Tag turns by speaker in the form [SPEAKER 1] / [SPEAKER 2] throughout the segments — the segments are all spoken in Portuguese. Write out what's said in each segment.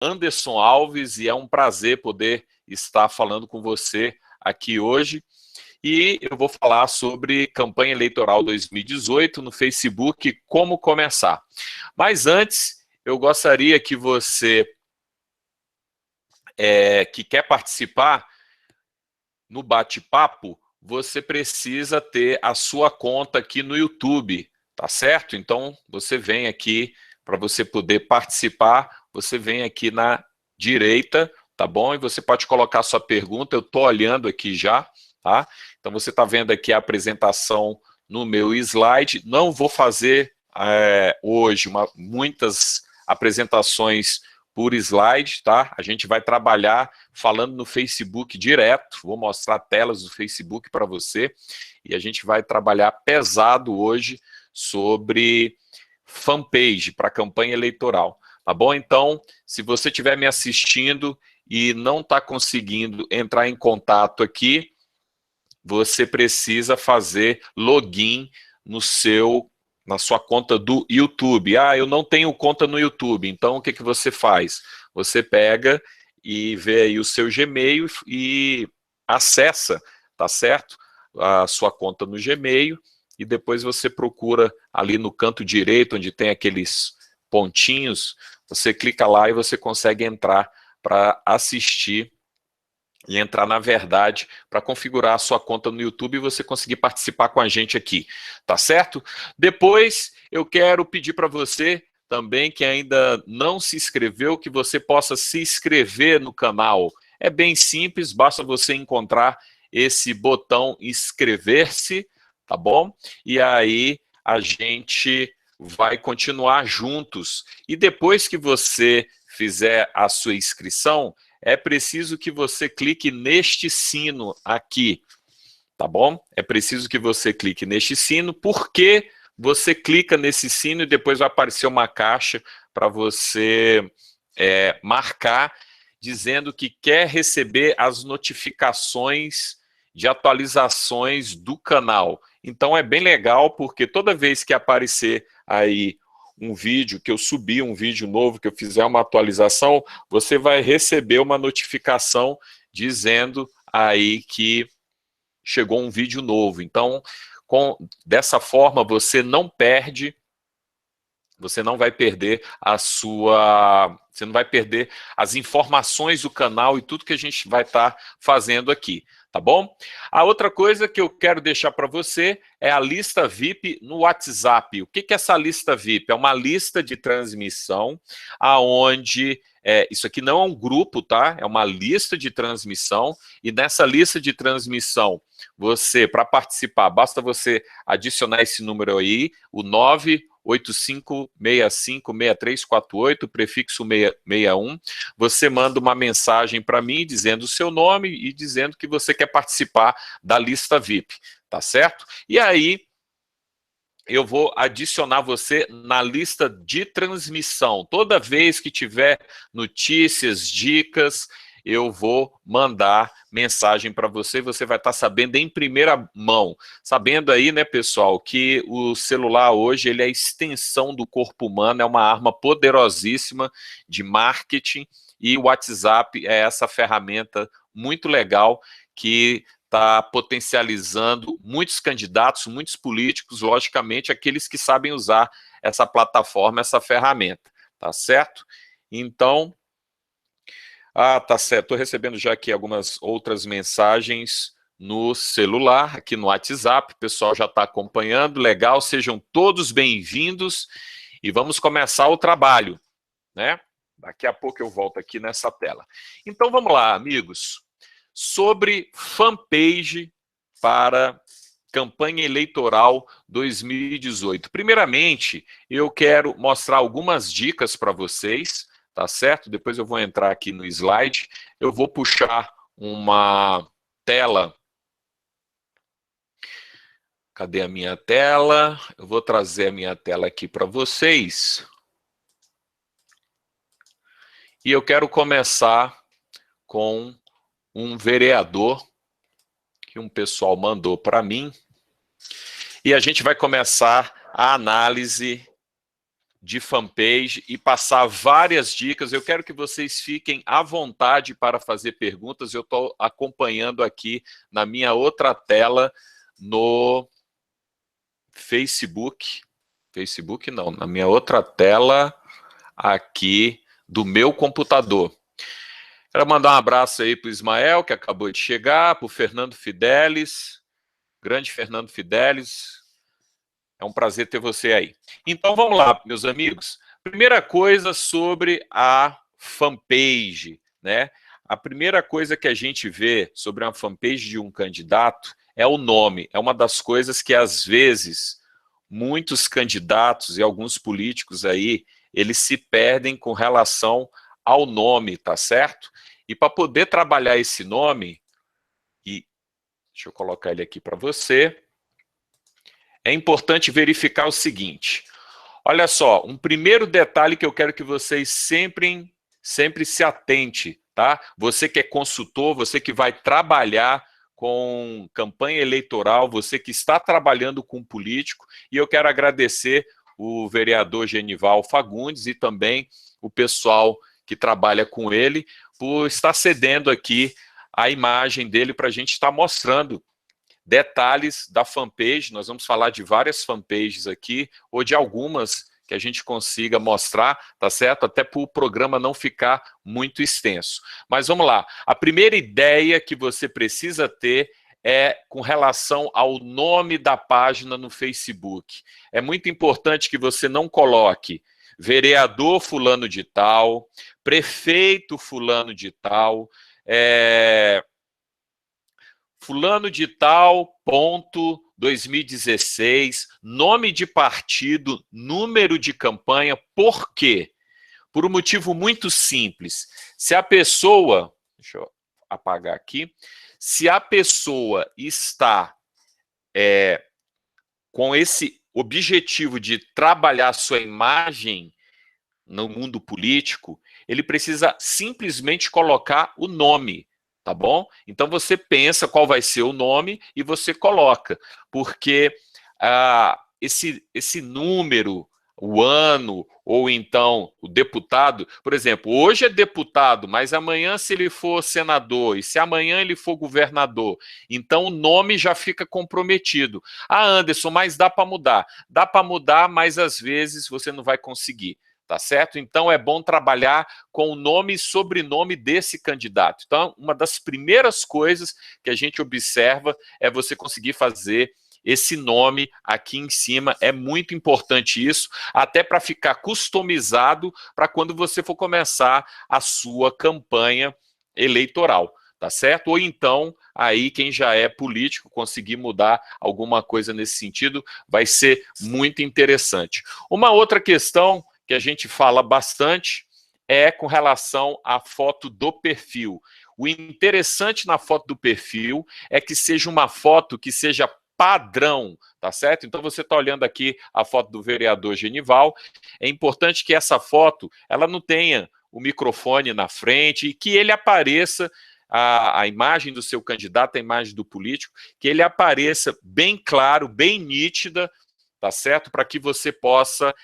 [SPEAKER 1] Anderson Alves e é um prazer poder estar falando com você aqui hoje. E eu vou falar sobre campanha eleitoral 2018 no Facebook, como começar. Mas antes, eu gostaria que você que quer participar no bate-papo, você precisa ter a sua conta aqui no YouTube, tá certo? Então, você vem aqui, para você poder participar, você vem aqui na direita, tá bom? E você pode colocar a sua pergunta, eu estou olhando aqui já, tá? Então, você está vendo aqui a apresentação no meu slide. Não vou fazer hoje muitas apresentações por slide, tá? A gente vai trabalhar falando no Facebook direto, vou mostrar telas do Facebook para você, e a gente vai trabalhar pesado hoje sobre fanpage para campanha eleitoral, tá bom? Então, se você estiver me assistindo e não está conseguindo entrar em contato aqui, você precisa fazer login na sua conta do YouTube. Ah, eu não tenho conta no YouTube, então o que você faz? Você pega e vê aí o seu Gmail e acessa, tá certo? A sua conta no Gmail e depois você procura ali no canto direito, onde tem aqueles pontinhos, você clica lá e você consegue entrar para assistir e entrar na verdade para configurar a sua conta no YouTube e você conseguir participar com a gente aqui, tá certo? Depois eu quero pedir para você também que ainda não se inscreveu, que você possa se inscrever no canal. É bem simples, basta você encontrar esse botão inscrever-se, tá bom? E aí a gente vai continuar juntos. E depois que você fizer a sua inscrição, é preciso que você clique neste sino aqui, tá bom? É preciso que você clique neste sino, porque você clica nesse sino e depois vai aparecer uma caixa para você marcar, dizendo que quer receber as notificações de atualizações do canal. Então é bem legal, porque toda vez que aparecer aí um vídeo, que eu subi um vídeo novo, que eu fizer uma atualização, você vai receber uma notificação dizendo aí que chegou um vídeo novo. Então, dessa forma, você não perde, você não vai perder você não vai perder as informações do canal e tudo que a gente vai estar fazendo aqui, tá bom? A outra coisa que eu quero deixar para você é a lista VIP no WhatsApp. O que é essa lista VIP? É uma lista de transmissão aonde isso aqui não é um grupo, tá? É uma lista de transmissão e nessa lista de transmissão para participar, basta você adicionar esse número aí, o 985656348, prefixo 61, você manda uma mensagem para mim dizendo o seu nome e dizendo que você quer participar da lista VIP, tá certo? E aí eu vou adicionar você na lista de transmissão. Toda vez que tiver notícias, dicas, eu vou mandar mensagem para você, você vai estar sabendo em primeira mão. Sabendo aí, né, pessoal, que o celular hoje ele é a extensão do corpo humano, é uma arma poderosíssima de marketing, e o WhatsApp é essa ferramenta muito legal que está potencializando muitos candidatos, muitos políticos, logicamente, aqueles que sabem usar essa plataforma, essa ferramenta, tá certo? Então, tá certo, estou recebendo já aqui algumas outras mensagens no celular, aqui no WhatsApp, o pessoal já está acompanhando, legal, sejam todos bem-vindos e vamos começar o trabalho, né? Daqui a pouco eu volto aqui nessa tela. Então, vamos lá, amigos. Sobre fanpage para campanha eleitoral 2018. Primeiramente, eu quero mostrar algumas dicas para vocês, tá certo? Depois eu vou entrar aqui no slide, eu vou puxar uma tela. Cadê a minha tela? Eu vou trazer a minha tela aqui para vocês. E eu quero começar com um vereador que um pessoal mandou para mim. E a gente vai começar a análise de fanpage e passar várias dicas. Eu quero que vocês fiquem à vontade para fazer perguntas. Eu estou acompanhando aqui na minha outra tela no Facebook. Facebook não, na minha outra tela aqui do meu computador. Quero mandar um abraço aí para o Ismael, que acabou de chegar, para o Fernando Fidelis, grande Fernando Fidelis. É um prazer ter você aí. Então, vamos lá, meus amigos. Primeira coisa sobre a fanpage, né? A primeira coisa que a gente vê sobre uma fanpage de um candidato é o nome. É uma das coisas que, às vezes, muitos candidatos e alguns políticos aí, eles se perdem com relação ao nome, tá certo? E para poder trabalhar esse nome, e deixa eu colocar ele aqui para você, é importante verificar o seguinte. Olha só, um primeiro detalhe que eu quero que vocês sempre se atente, tá? Você que é consultor, você que vai trabalhar com campanha eleitoral, você que está trabalhando com político, e eu quero agradecer o vereador Genival Fagundes e também o pessoal que trabalha com ele por estar cedendo aqui a imagem dele para a gente estar mostrando detalhes da fanpage. Nós vamos falar de várias fanpages aqui, ou de algumas que a gente consiga mostrar, tá certo? Até para o programa não ficar muito extenso. Mas vamos lá. A primeira ideia que você precisa ter é com relação ao nome da página no Facebook. É muito importante que você não coloque vereador fulano de tal, prefeito fulano de tal, fulano de tal, ponto, 2016, nome de partido, número de campanha. Por quê? Por um motivo muito simples. Se a pessoa, deixa eu apagar aqui, se a pessoa está com esse objetivo de trabalhar sua imagem no mundo político, ele precisa simplesmente colocar o nome, tá bom? Então você pensa qual vai ser o nome e você coloca, porque esse número, o ano, ou então o deputado, por exemplo, hoje é deputado, mas amanhã se ele for senador, e se amanhã ele for governador, então o nome já fica comprometido. Ah, Anderson, mas dá para mudar. Dá para mudar, mas às vezes você não vai conseguir. Tá certo? Então é bom trabalhar com o nome e sobrenome desse candidato. Então, uma das primeiras coisas que a gente observa é você conseguir fazer esse nome aqui em cima. É muito importante isso, até para ficar customizado para quando você for começar a sua campanha eleitoral, tá certo? Ou então, aí quem já é político conseguir mudar alguma coisa nesse sentido, vai ser muito interessante. Uma outra questão que a gente fala bastante é com relação à foto do perfil. O interessante na foto do perfil é que seja uma foto que seja padrão, tá certo? Então você está olhando aqui a foto do vereador Genival, é importante que essa foto, ela não tenha o microfone na frente e que ele apareça, a imagem do seu candidato, a imagem do político, que ele apareça bem claro, bem nítida, tá certo? Para que você possa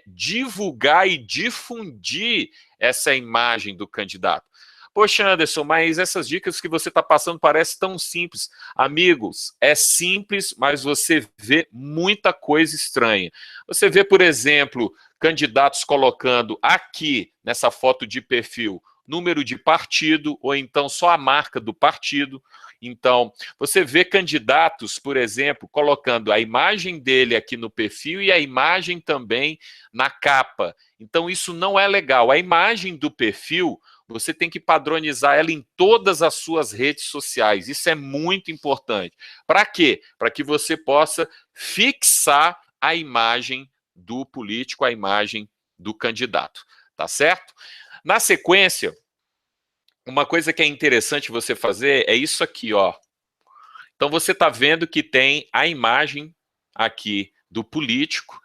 [SPEAKER 1] divulgar e difundir essa imagem do candidato. Poxa, Anderson, mas essas dicas que você está passando parecem tão simples. Amigos, é simples, mas você vê muita coisa estranha. Você vê, por exemplo, candidatos colocando aqui, nessa foto de perfil, número de partido, ou então só a marca do partido. Então, você vê candidatos, por exemplo, colocando a imagem dele aqui no perfil e a imagem também na capa. Então, isso não é legal. A imagem do perfil, você tem que padronizar ela em todas as suas redes sociais. Isso é muito importante. Para quê? Para que você possa fixar a imagem do político, a imagem do candidato. Tá certo? Na sequência, uma coisa que é interessante você fazer é isso aqui, ó. Então você está vendo que tem a imagem aqui do político,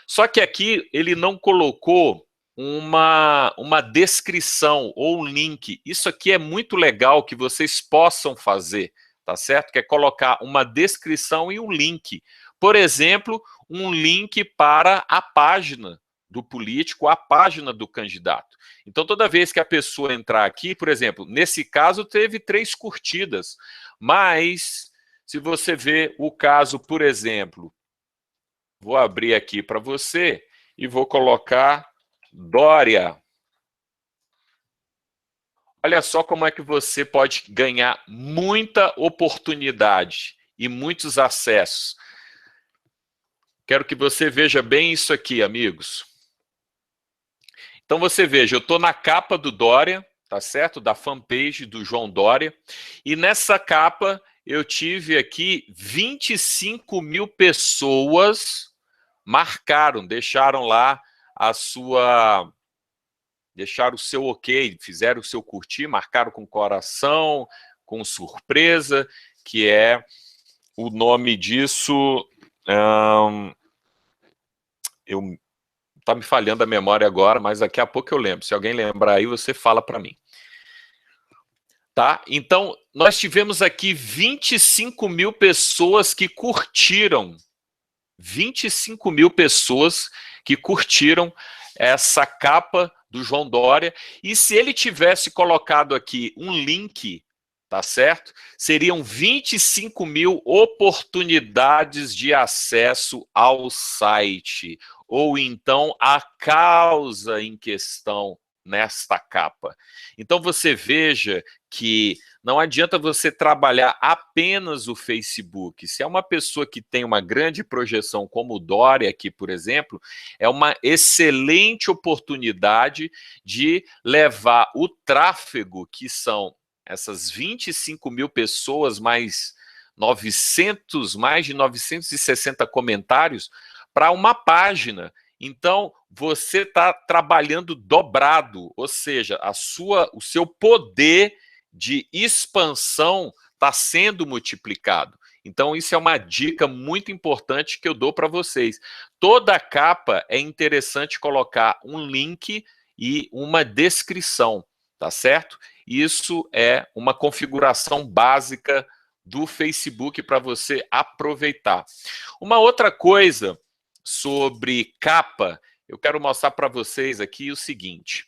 [SPEAKER 1] só que aqui ele não colocou uma descrição ou um link. Isso aqui é muito legal que vocês possam fazer, tá certo? Que é colocar uma descrição e um link. Por exemplo, um link para a página do político, a página do candidato. Então, toda vez que a pessoa entrar aqui, por exemplo, nesse caso teve 3 curtidas, mas se você vê o caso, por exemplo, vou abrir aqui para você e vou colocar Dória. Olha só como é que você pode ganhar muita oportunidade e muitos acessos. Quero que você veja bem isso aqui, amigos. Então você veja, eu estou na capa do Dória, tá certo? Da fanpage do João Dória. E nessa capa eu tive aqui 25 mil pessoas marcaram, deixaram lá a sua... deixaram o seu ok, fizeram o seu curtir, marcaram com coração, com surpresa, que é o nome disso... tá me falhando a memória agora, mas daqui a pouco eu lembro. Se alguém lembrar aí, você fala para mim. Tá? Então, nós tivemos aqui 25 mil pessoas que curtiram. 25 mil pessoas que curtiram essa capa do João Dória. E se ele tivesse colocado aqui um link, tá certo? Seriam 25 mil oportunidades de acesso ao site, ou então a causa em questão nesta capa. Então você veja que não adianta você trabalhar apenas o Facebook. Se é uma pessoa que tem uma grande projeção, como o Dória aqui, por exemplo, é uma excelente oportunidade de levar o tráfego, que são essas 25 mil pessoas, mais de 960 comentários, para uma página. Então, você está trabalhando dobrado, ou seja, o seu poder de expansão está sendo multiplicado. Então, isso é uma dica muito importante que eu dou para vocês. Toda capa é interessante colocar um link e uma descrição, tá certo? Isso é uma configuração básica do Facebook para você aproveitar. Uma outra coisa sobre capa, eu quero mostrar para vocês aqui o seguinte.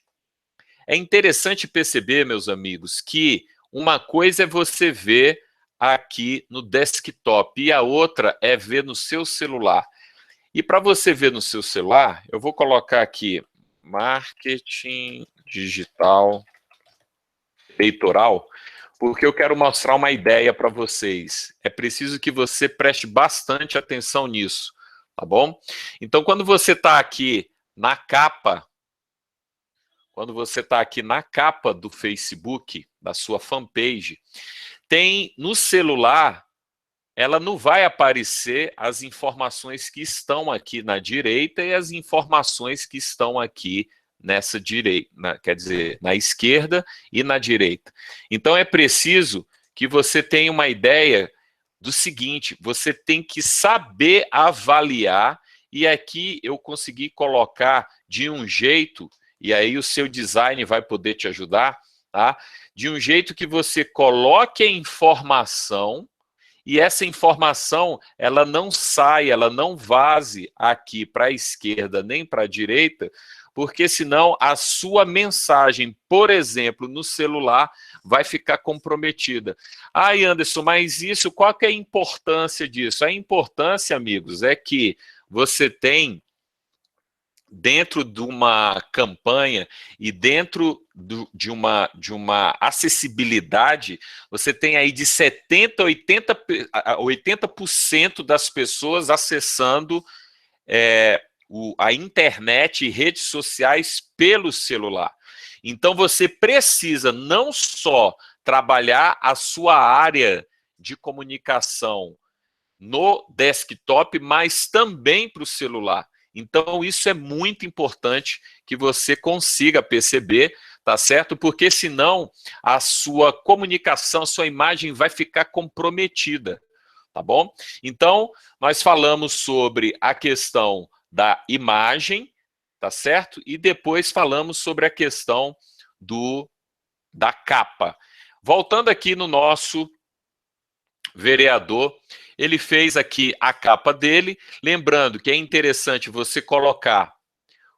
[SPEAKER 1] É interessante perceber, meus amigos, que uma coisa é você ver aqui no desktop e a outra é ver no seu celular. E para você ver no seu celular, eu vou colocar aqui marketing digital eleitoral, porque eu quero mostrar uma ideia para vocês. É preciso que você preste bastante atenção nisso, tá bom? Então, quando você está aqui na capa, do Facebook, da sua fanpage, tem no celular, ela não vai aparecer as informações que estão aqui na direita e as informações que estão aqui nessa direita, quer dizer, na esquerda e na direita. Então é preciso que você tenha uma ideia do seguinte: você tem que saber avaliar, e aqui eu consegui colocar de um jeito, e aí o seu design vai poder te ajudar, tá? De um jeito que você coloque a informação, e essa informação, ela não sai, ela não vaze aqui para a esquerda nem para a direita, porque senão a sua mensagem, por exemplo, no celular, vai ficar comprometida. Ah, Anderson, mas isso, qual que é a importância disso? A importância, amigos, é que você tem, dentro de uma campanha e dentro de uma acessibilidade, você tem aí de 70% a 80% das pessoas acessando a internet e redes sociais pelo celular. Então você precisa não só trabalhar a sua área de comunicação no desktop, mas também para o celular. Então, isso é muito importante que você consiga perceber, tá certo? Porque senão a sua comunicação, a sua imagem vai ficar comprometida, tá bom? Então, nós falamos sobre a questão da imagem, tá certo? E depois falamos sobre a questão da capa. Voltando aqui no nosso vereador, ele fez aqui a capa dele, lembrando que é interessante você colocar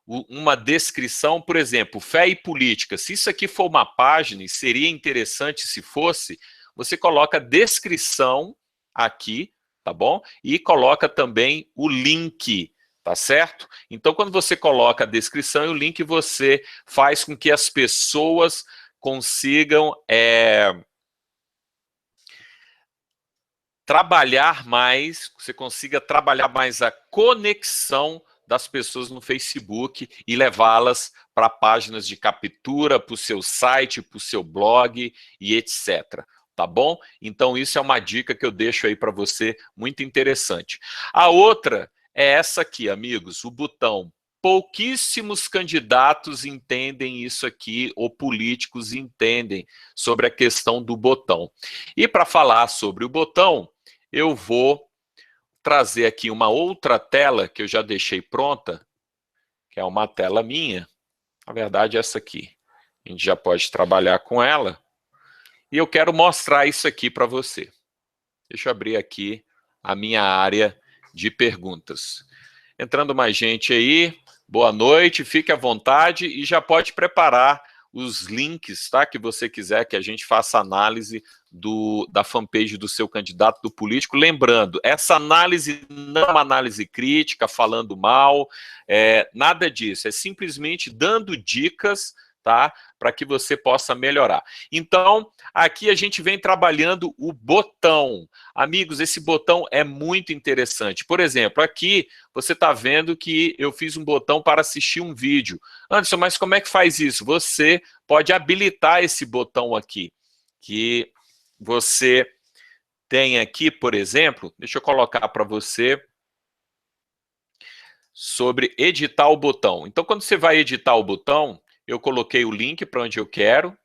[SPEAKER 1] uma descrição, por exemplo, fé e política. Se isso aqui for uma página, e seria interessante se fosse, você coloca descrição aqui, tá bom? E coloca também o link, tá certo? Então, quando você coloca a descrição e o link, você faz com que as pessoas consigam trabalhar mais, você consiga trabalhar mais a conexão das pessoas no Facebook e levá-las para páginas de captura, para o seu site, para o seu blog e etc. Tá bom? Então isso é uma dica que eu deixo aí para você, muito interessante. A outra é essa aqui, amigos, o botão. Pouquíssimos candidatos entendem isso aqui, ou políticos entendem sobre a questão do botão. E para falar sobre o botão, eu vou trazer aqui uma outra tela que eu já deixei pronta, que é uma tela minha. Na verdade, essa aqui. A gente já pode trabalhar com ela. E eu quero mostrar isso aqui para você. Deixa eu abrir aqui a minha área de perguntas. Entrando mais gente aí, boa noite, fique à vontade e já pode preparar os links, tá, que você quiser que a gente faça análise da fanpage do seu candidato, do político. Lembrando, essa análise não é uma análise crítica, falando mal, nada disso, é simplesmente dando dicas, tá, para que você possa melhorar. Então, aqui a gente vem trabalhando o botão. Amigos, esse botão é muito interessante. Por exemplo, aqui você está vendo que eu fiz um botão para assistir um vídeo. Anderson, mas como é que faz isso? Você pode habilitar esse botão aqui, que você tem aqui, por exemplo, deixa eu colocar para você sobre editar o botão. Então, quando você vai editar o botão, eu coloquei o link para onde eu quero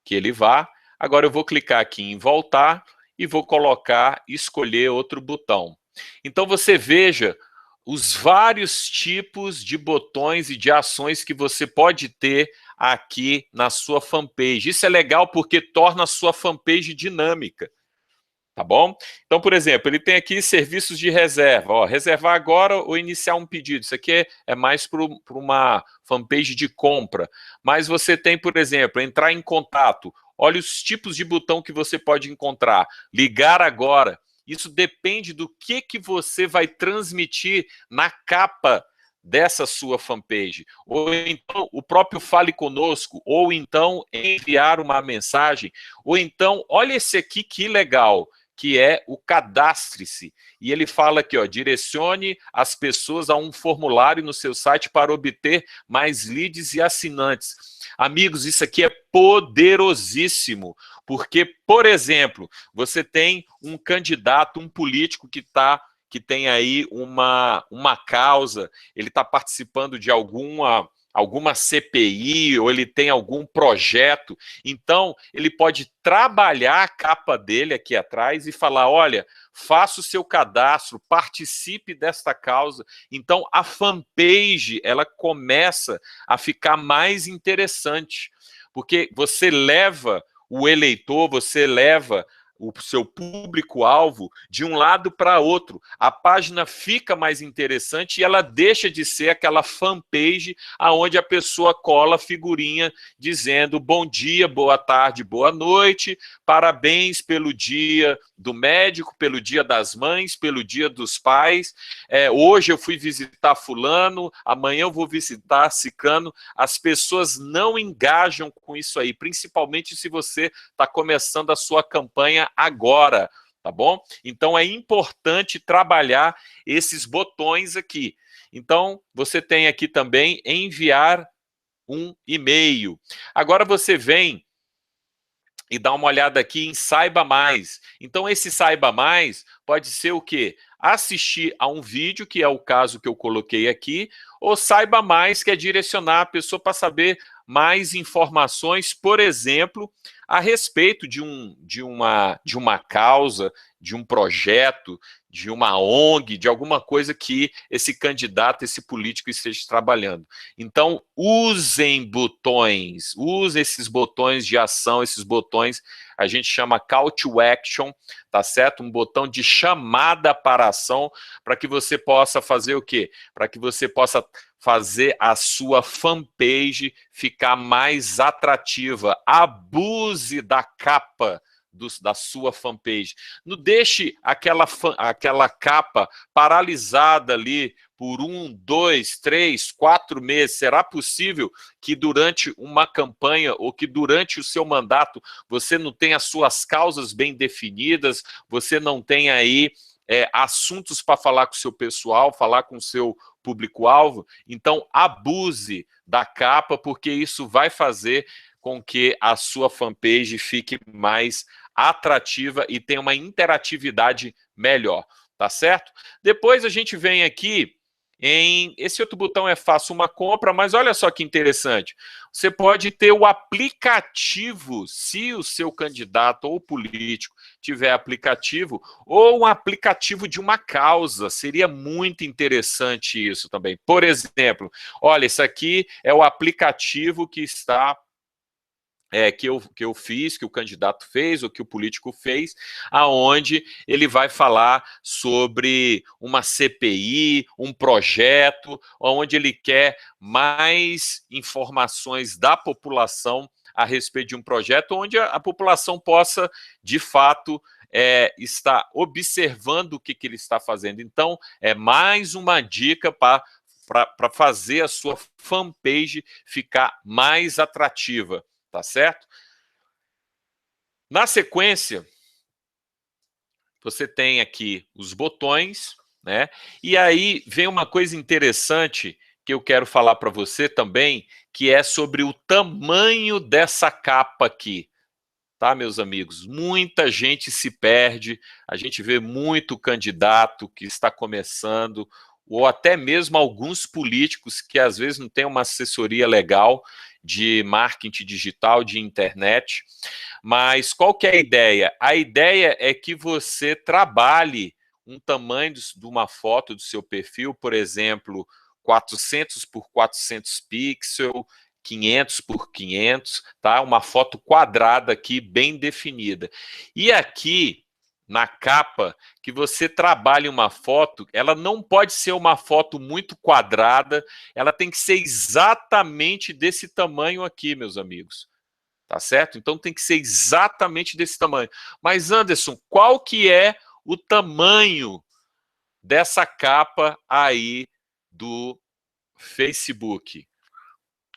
[SPEAKER 1] que ele vá. Agora eu vou clicar aqui em voltar e vou colocar, escolher outro botão. Então você veja os vários tipos de botões e de ações que você pode ter aqui na sua fanpage. Isso é legal porque torna a sua fanpage dinâmica. Tá bom? Então, por exemplo, ele tem aqui serviços de reserva. Ó, reservar agora ou iniciar um pedido. Isso aqui é mais para uma fanpage de compra. Mas você tem, por exemplo, entrar em contato. Olha os tipos de botão que você pode encontrar. Ligar agora. Isso depende do que você vai transmitir na capa dessa sua fanpage. Ou então o próprio Fale Conosco, ou então enviar uma mensagem, ou então, olha esse aqui que legal, que é o Cadastre-se. E ele fala aqui, ó, direcione as pessoas a um formulário no seu site para obter mais leads e assinantes. Amigos, isso aqui é poderosíssimo, porque, por exemplo, você tem um candidato, um político que tem aí uma causa, ele está participando de alguma CPI, ou ele tem algum projeto, então ele pode trabalhar a capa dele aqui atrás e falar, olha, faça o seu cadastro, participe desta causa. Então a fanpage, ela começa a ficar mais interessante, porque você leva o eleitor, você leva o seu público-alvo de um lado para outro. A página fica mais interessante e ela deixa de ser aquela fanpage onde a pessoa cola a figurinha dizendo bom dia, boa tarde, boa noite, parabéns pelo dia do médico, pelo dia das mães, pelo dia dos pais, hoje eu fui visitar fulano, amanhã eu vou visitar ciclano. As pessoas não engajam com isso aí, principalmente se você está começando a sua campanha agora, tá bom? Então é importante trabalhar esses botões aqui. Então você tem aqui também enviar um e-mail. Agora você vem e dá uma olhada aqui em Saiba Mais. Então esse Saiba Mais pode ser o quê? Assistir a um vídeo, que é o caso que eu coloquei aqui, ou Saiba Mais, que é direcionar a pessoa para saber mais informações, por exemplo, a respeito de uma causa, de um projeto, de uma ONG, de alguma coisa que esse candidato, esse político esteja trabalhando. Então, usem botões, usem esses botões de ação, esses botões, a gente chama call to action, tá certo? Um botão de chamada para ação, para que você possa fazer o quê? Para que você possa fazer a sua fanpage ficar mais atrativa. Abuse da capa da sua fanpage. Não deixe aquela capa paralisada ali por 1, 2, 3, 4 meses. Será possível que durante uma campanha ou que durante o seu mandato você não tenha as suas causas bem definidas, você não tenha aí assuntos para falar com o seu pessoal, falar com o seu público-alvo? Então, abuse da capa, porque isso vai fazer com que a sua fanpage fique mais atrativa e tenha uma interatividade melhor, tá certo? Depois a gente vem aqui esse outro botão é faça uma compra, mas olha só que interessante. Você pode ter o aplicativo, se o seu candidato ou político tiver aplicativo, ou um aplicativo de uma causa. Seria muito interessante isso também. Por exemplo, olha, esse aqui é o aplicativo que está que eu fiz, que o candidato fez, ou que o político fez, aonde ele vai falar sobre uma CPI, um projeto, onde ele quer mais informações da população a respeito de um projeto, onde a população possa, de fato, estar observando o que ele está fazendo. Então, é mais uma dica para fazer a sua fanpage ficar mais atrativa. Tá certo? Na sequência, você tem aqui os botões, né? E aí vem uma coisa interessante que eu quero falar para você também, que é sobre o tamanho dessa capa aqui, tá, meus amigos? Muita gente se perde, a gente vê muito candidato que está começando, ou até mesmo alguns políticos que às vezes não têm uma assessoria legal de marketing digital, de internet. Mas qual que é a ideia? A ideia é que você trabalhe um tamanho de uma foto do seu perfil, por exemplo, 400 por 400 pixels, 500 por 500, tá? Uma foto quadrada aqui, bem definida. E aqui, na capa, que você trabalhe uma foto, ela não pode ser uma foto muito quadrada, ela tem que ser exatamente desse tamanho aqui, meus amigos. Tá certo? Então tem que ser exatamente desse tamanho. Mas, Anderson, qual que é o tamanho dessa capa aí do Facebook?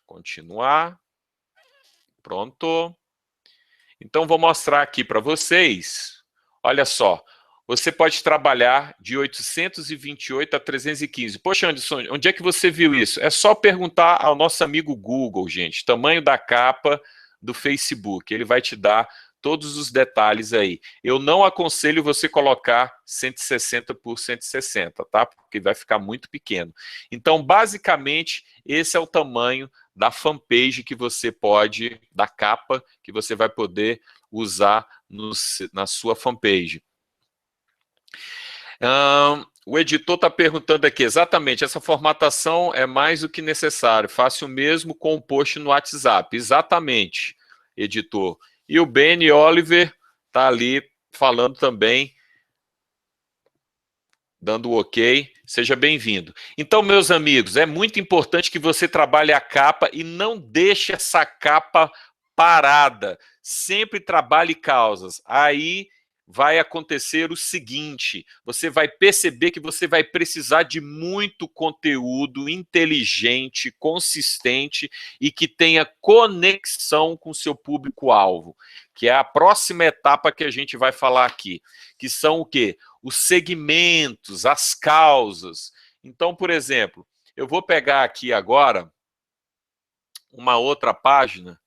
[SPEAKER 1] Continuar. Pronto. Então, vou mostrar aqui para vocês. Olha só. Você pode trabalhar de 828 a 315. Poxa, Anderson, onde é que você viu isso? É só perguntar ao nosso amigo Google, gente. Tamanho da capa do Facebook. Ele vai te dar todos os detalhes aí. Eu não aconselho você colocar 160 por 160, tá? Porque vai ficar muito pequeno. Então, basicamente, esse é o tamanho da fanpage que você pode, da capa que você vai poder usar na sua fanpage. O editor está perguntando aqui, exatamente, essa formatação é mais do que necessário, faça o mesmo com o post no WhatsApp, exatamente, editor. E o Benny Oliver está ali falando também, dando ok, seja bem-vindo. Então, meus amigos, é muito importante que você trabalhe a capa e não deixe essa capa parada, sempre trabalhe causas, aí vai acontecer o seguinte, você vai perceber que você vai precisar de muito conteúdo inteligente, consistente e que tenha conexão com o seu público-alvo, que é a próxima etapa que a gente vai falar aqui, que são o quê? Os segmentos, as causas. Então, por exemplo, eu vou pegar aqui agora uma outra página,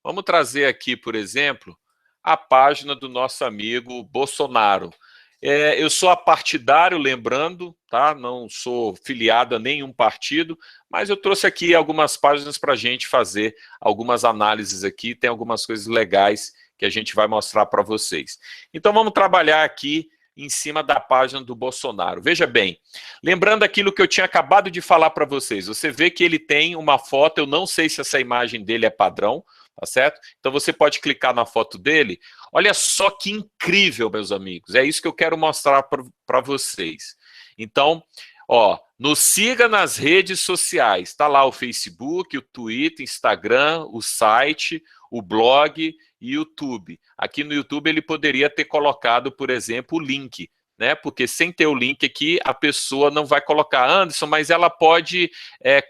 [SPEAKER 1] vamos trazer aqui, por exemplo, a página do nosso amigo Bolsonaro. Eu sou apartidário, lembrando, tá? Não sou filiado a nenhum partido, mas eu trouxe aqui algumas páginas para a gente fazer algumas análises aqui, tem algumas coisas legais que a gente vai mostrar para vocês. Então vamos trabalhar aqui em cima da página do Bolsonaro. Veja bem, lembrando aquilo que eu tinha acabado de falar para vocês, você vê que ele tem uma foto, eu não sei se essa imagem dele é padrão, tá certo? Então você pode clicar na foto dele. Olha só que incrível, meus amigos, é isso que eu quero mostrar para vocês. Então, ó, nos siga nas redes sociais, tá lá o Facebook, o Twitter, Instagram, o site, o blog e YouTube. Aqui no YouTube ele poderia ter colocado, por exemplo, o link, né? Porque sem ter o link aqui, a pessoa não vai colocar Anderson, mas ela pode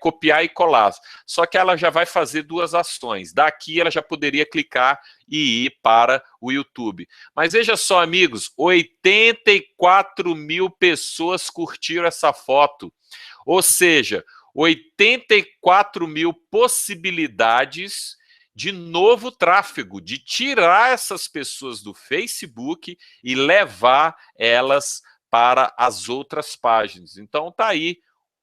[SPEAKER 1] copiar e colar. Só que ela já vai fazer duas ações. Daqui ela já poderia clicar e ir para o YouTube. Mas veja só, amigos, 84 mil pessoas curtiram essa foto. Ou seja, 84 mil possibilidades de novo tráfego, de tirar essas pessoas do Facebook e levar elas para as outras páginas. Então tá aí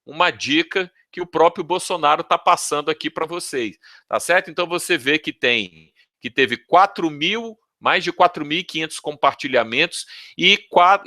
[SPEAKER 1] uma dica que o próprio Bolsonaro está passando aqui para vocês, tá certo? Então você vê que teve mais de 4.500 compartilhamentos e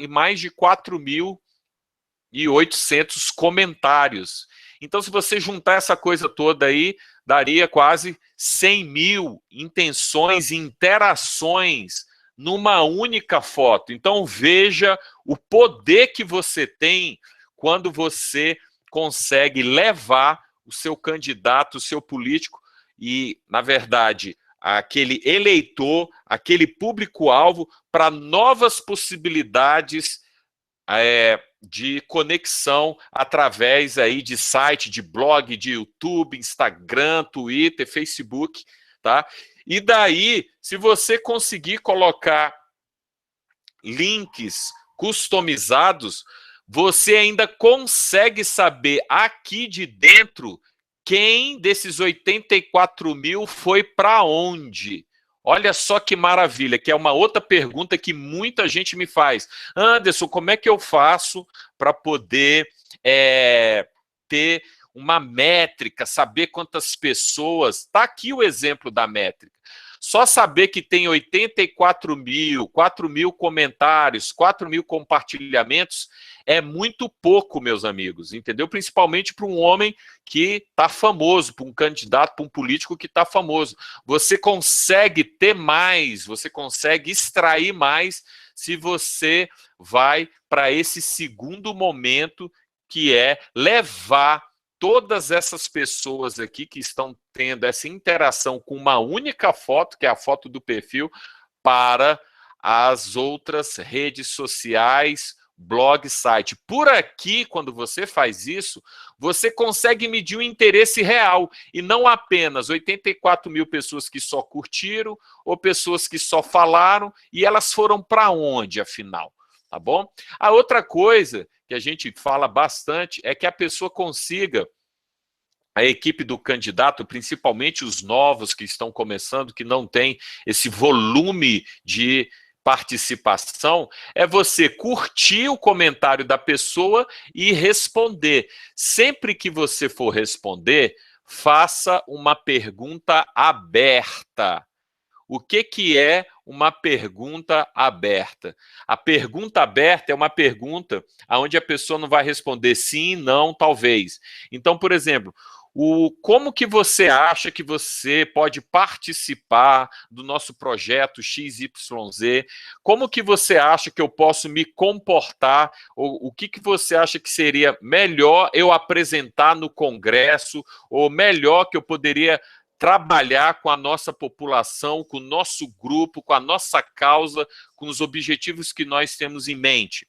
[SPEAKER 1] mais de 4.800 comentários. Então, se você juntar essa coisa toda aí, daria quase 100 mil intenções e interações numa única foto. Então, veja o poder que você tem quando você consegue levar o seu candidato, o seu político e, na verdade, aquele eleitor, aquele público-alvo para novas possibilidades de conexão através aí de site, de blog, de YouTube, Instagram, Twitter, Facebook, tá? E daí, se você conseguir colocar links customizados, você ainda consegue saber aqui de dentro quem desses 84 mil foi para onde. Olha só que maravilha, que é uma outra pergunta que muita gente me faz. Anderson, como é que eu faço para poder ter uma métrica, saber quantas pessoas... Está aqui o exemplo da métrica. Só saber que tem 84 mil, 4 mil comentários, 4 mil compartilhamentos é muito pouco, meus amigos, entendeu? Principalmente para um homem que está famoso, para um candidato, para um político que está famoso. Você consegue ter mais, você consegue extrair mais se você vai para esse segundo momento, que é levar todas essas pessoas aqui que estão tendo essa interação com uma única foto, que é a foto do perfil, para as outras redes sociais, blog, site. Por aqui, quando você faz isso, você consegue medir o interesse real e não apenas 84 mil pessoas que só curtiram ou pessoas que só falaram e elas foram para onde, afinal? Tá bom? A outra coisa que a gente fala bastante é que a pessoa consiga, a equipe do candidato, principalmente os novos que estão começando, que não tem esse volume de participação, é você curtir o comentário da pessoa e responder. Sempre que você for responder, faça uma pergunta aberta. O que é uma pergunta aberta? A pergunta aberta é uma pergunta onde a pessoa não vai responder sim, não, talvez. Então, por exemplo, como que você acha que você pode participar do nosso projeto XYZ? Como que você acha que eu posso me comportar? Ou o que você acha que seria melhor eu apresentar no Congresso? Ou melhor que eu poderia trabalhar com a nossa população, com o nosso grupo, com a nossa causa, com os objetivos que nós temos em mente?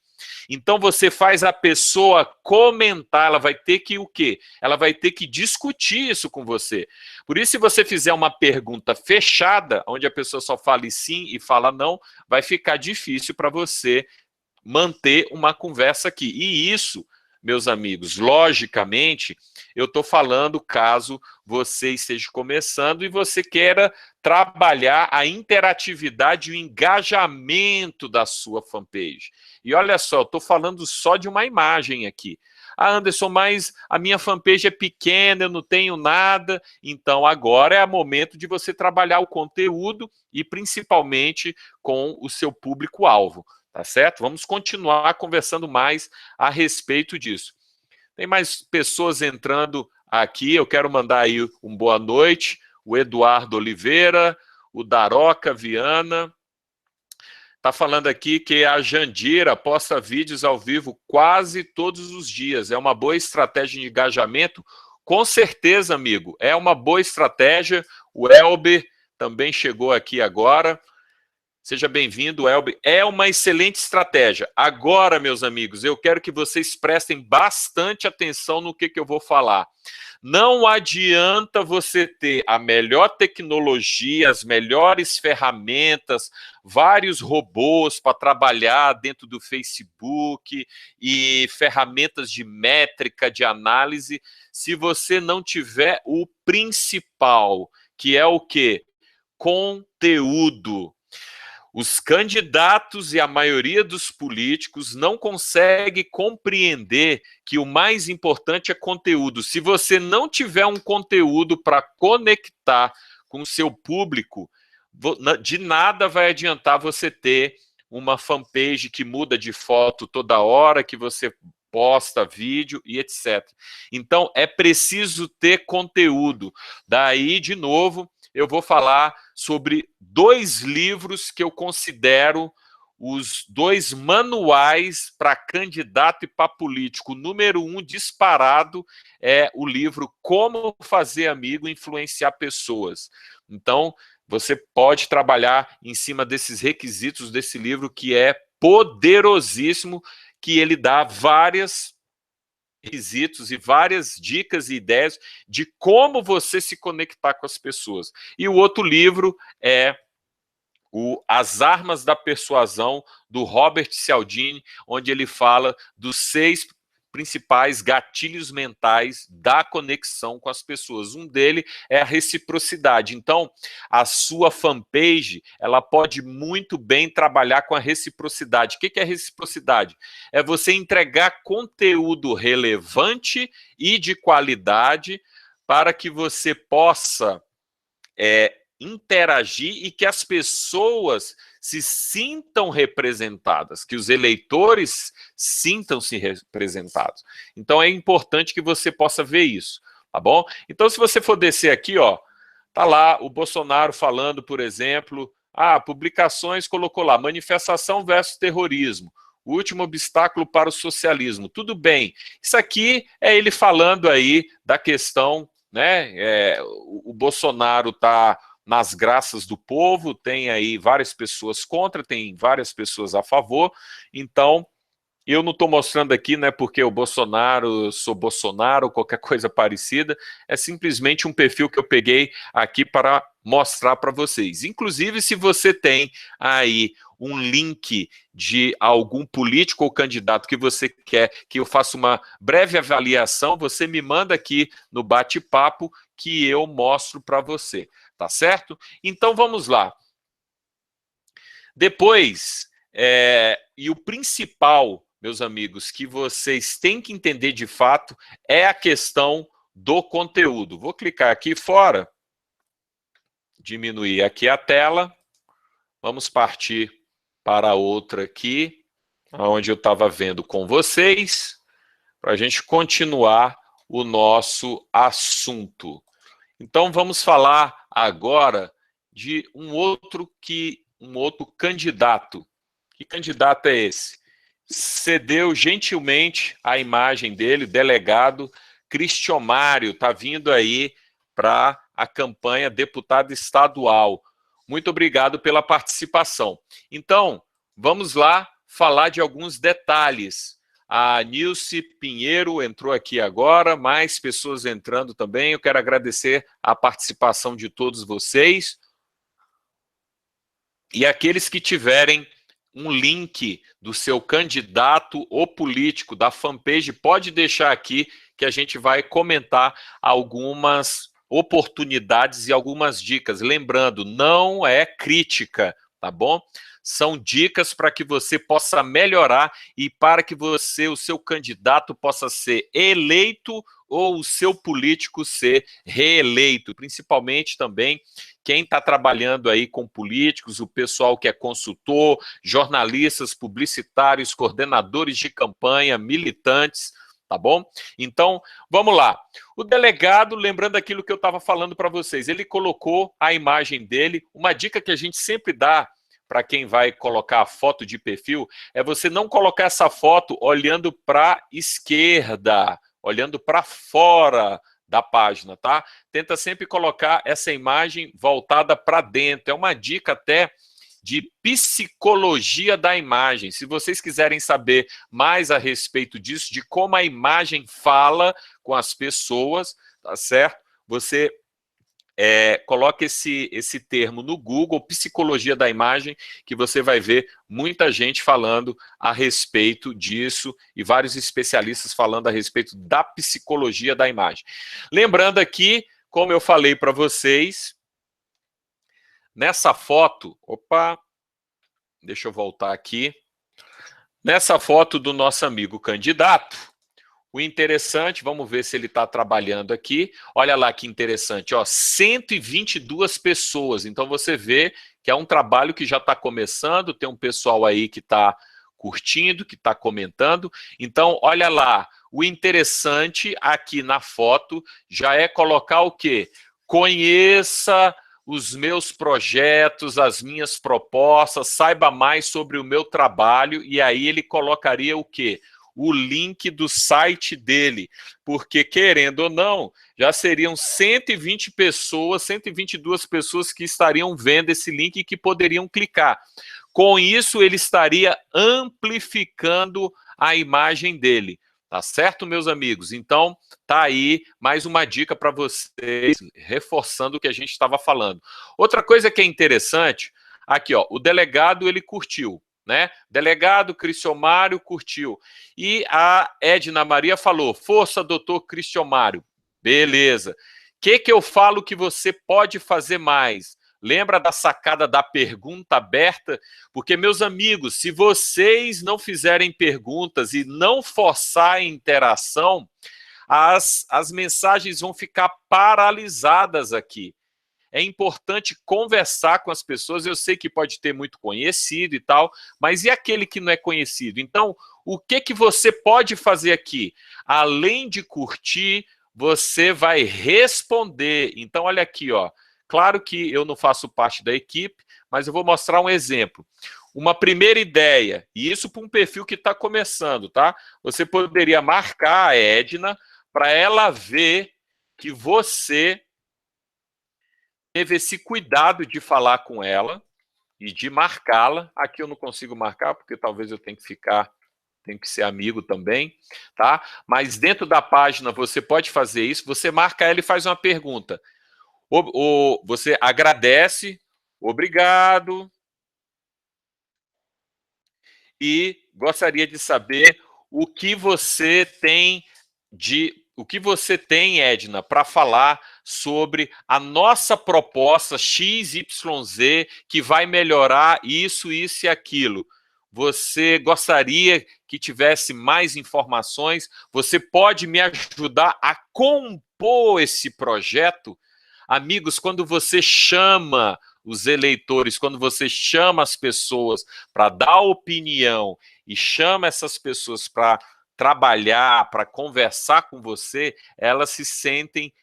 [SPEAKER 1] Então você faz a pessoa comentar, ela vai ter que o quê? Ela vai ter que discutir isso com você. Por isso, se você fizer uma pergunta fechada, onde a pessoa só fala sim e fala não, vai ficar difícil para você manter uma conversa aqui. E isso, meus amigos, logicamente, eu estou falando caso você esteja começando e você queira trabalhar a interatividade e o engajamento da sua fanpage. E olha só, eu estou falando só de uma imagem aqui. Ah, Anderson, mas a minha fanpage é pequena, eu não tenho nada. Então, agora é o momento de você trabalhar o conteúdo e principalmente com o seu público-alvo. tá certo? Vamos continuar conversando mais a respeito disso. Tem mais pessoas entrando aqui, eu quero mandar aí um boa noite, o Eduardo Oliveira, o Daroca Viana, está falando aqui que a Jandira posta vídeos ao vivo quase todos os dias, é uma boa estratégia de engajamento? Com certeza, amigo, é uma boa estratégia, o Elber também chegou aqui agora. Seja bem-vindo, Elber. É uma excelente estratégia. Agora, meus amigos, eu quero que vocês prestem bastante atenção no que eu vou falar. Não adianta você ter a melhor tecnologia, as melhores ferramentas, vários robôs para trabalhar dentro do Facebook e ferramentas de métrica, de análise, se você não tiver o principal, que é o quê? Conteúdo. Os candidatos e a maioria dos políticos não consegue compreender que o mais importante é conteúdo. Se você não tiver um conteúdo para conectar com o seu público, de nada vai adiantar você ter uma fanpage que muda de foto toda hora, que você posta vídeo e etc. Então, é preciso ter conteúdo. Daí, de novo, eu vou falar sobre 2 livros que eu considero os 2 manuais para candidato e para político. O número 1 disparado é o livro Como Fazer Amigo e Influenciar Pessoas. Então, você pode trabalhar em cima desses requisitos desse livro, que é poderosíssimo, que ele dá vários requisitos e várias dicas e ideias de como você se conectar com as pessoas. E o outro livro é As Armas da Persuasão, do Robert Cialdini, onde ele fala dos 6 principais gatilhos mentais da conexão com as pessoas. Um dele é a reciprocidade. Então, a sua fanpage, ela pode muito bem trabalhar com a reciprocidade. O que é reciprocidade? É você entregar conteúdo relevante e de qualidade para que você possa interagir e que as pessoas se sintam representadas, que os eleitores sintam-se representados. Então é importante que você possa ver isso, tá bom? Então, se você for descer aqui, ó, tá lá o Bolsonaro falando, por exemplo, publicações, colocou lá, manifestação versus terrorismo, o último obstáculo para o socialismo. Tudo bem, isso aqui é ele falando aí da questão, né? O Bolsonaro está nas graças do povo, tem aí várias pessoas contra, tem várias pessoas a favor, então eu não estou mostrando aqui, né, porque o Bolsonaro, sou Bolsonaro, qualquer coisa parecida, é simplesmente um perfil que eu peguei aqui para mostrar para vocês. Inclusive, se você tem aí um link de algum político ou candidato que você quer que eu faça uma breve avaliação, você me manda aqui no bate-papo que eu mostro para você, tá certo? Então, vamos lá. Depois, e o principal, meus amigos, que vocês têm que entender de fato é a questão do conteúdo. Vou clicar aqui fora, diminuir aqui a tela, vamos partir para outra aqui, onde eu estava vendo com vocês, para a gente continuar o nosso assunto. Então, vamos falar agora de um outro candidato. Que candidato é esse? Cedeu gentilmente a imagem dele, o delegado Cristian Mário, está vindo aí para a campanha deputado estadual. Muito obrigado pela participação. Então, vamos lá falar de alguns detalhes. A Nilce Pinheiro entrou aqui agora, mais pessoas entrando também. Eu quero agradecer a participação de todos vocês. E aqueles que tiverem um link do seu candidato ou político, da fanpage, pode deixar aqui que a gente vai comentar algumas oportunidades e algumas dicas. Lembrando, não é crítica, tá bom? São dicas para que você possa melhorar e para que você, o seu candidato, possa ser eleito ou o seu político ser reeleito, principalmente também quem está trabalhando aí com políticos, o pessoal que é consultor, jornalistas, publicitários, coordenadores de campanha, militantes, tá bom? Então, vamos lá. O delegado, lembrando aquilo que eu estava falando para vocês, ele colocou a imagem dele, uma dica que a gente sempre dá para quem vai colocar a foto de perfil, é você não colocar essa foto olhando para a esquerda, olhando para fora da página, tá? Tenta sempre colocar essa imagem voltada para dentro. É uma dica até de psicologia da imagem. Se vocês quiserem saber mais a respeito disso, de como a imagem fala com as pessoas, tá certo? Você coloque esse termo no Google, psicologia da imagem, que você vai ver muita gente falando a respeito disso e vários especialistas falando a respeito da psicologia da imagem. Lembrando aqui, como eu falei para vocês, nessa foto, deixa eu voltar aqui, nessa foto do nosso amigo candidato, o interessante, vamos ver se ele está trabalhando aqui. Olha lá que interessante, ó, 122 pessoas. Então você vê que é um trabalho que já está começando, tem um pessoal aí que está curtindo, que está comentando. Então, olha lá, o interessante aqui na foto já é colocar o quê? Conheça os meus projetos, as minhas propostas, saiba mais sobre o meu trabalho, e aí ele colocaria o quê? O link do site dele, porque, querendo ou não, já seriam 120 pessoas, 122 pessoas que estariam vendo esse link e que poderiam clicar. Com isso, ele estaria amplificando a imagem dele. Tá certo, meus amigos? Então, tá aí mais uma dica para vocês, reforçando o que a gente estava falando. Outra coisa que é interessante, aqui, ó, o delegado, ele curtiu. Né? Delegado Cristiomário curtiu. E a Edna Maria falou, força, doutor Cristiomário. Beleza. O que eu falo que você pode fazer mais? Lembra da sacada da pergunta aberta? Porque, meus amigos, se vocês não fizerem perguntas e não forçar a interação, as mensagens vão ficar paralisadas aqui. É importante conversar com as pessoas, eu sei que pode ter muito conhecido e tal, mas e aquele que não é conhecido? Então, o que você pode fazer aqui? Além de curtir, você vai responder. Então, olha aqui, ó. Claro que eu não faço parte da equipe, mas eu vou mostrar um exemplo. Uma primeira ideia, e isso para um perfil que está começando, tá? Você poderia marcar a Edna para ela ver que você teve esse cuidado de falar com ela e de marcá-la. Aqui eu não consigo marcar, porque talvez eu tenha que ser amigo também, tá? Mas dentro da página você pode fazer isso, você marca ela e faz uma pergunta. Você agradece, obrigado, e gostaria de saber o que você tem, Edna, para falar sobre a nossa proposta XYZ que vai melhorar isso, isso e aquilo. Você gostaria que tivesse mais informações? Você pode me ajudar a compor esse projeto? Amigos, quando você chama os eleitores, quando você chama as pessoas para dar opinião e chama essas pessoas para trabalhar, para conversar com você, elas se sentem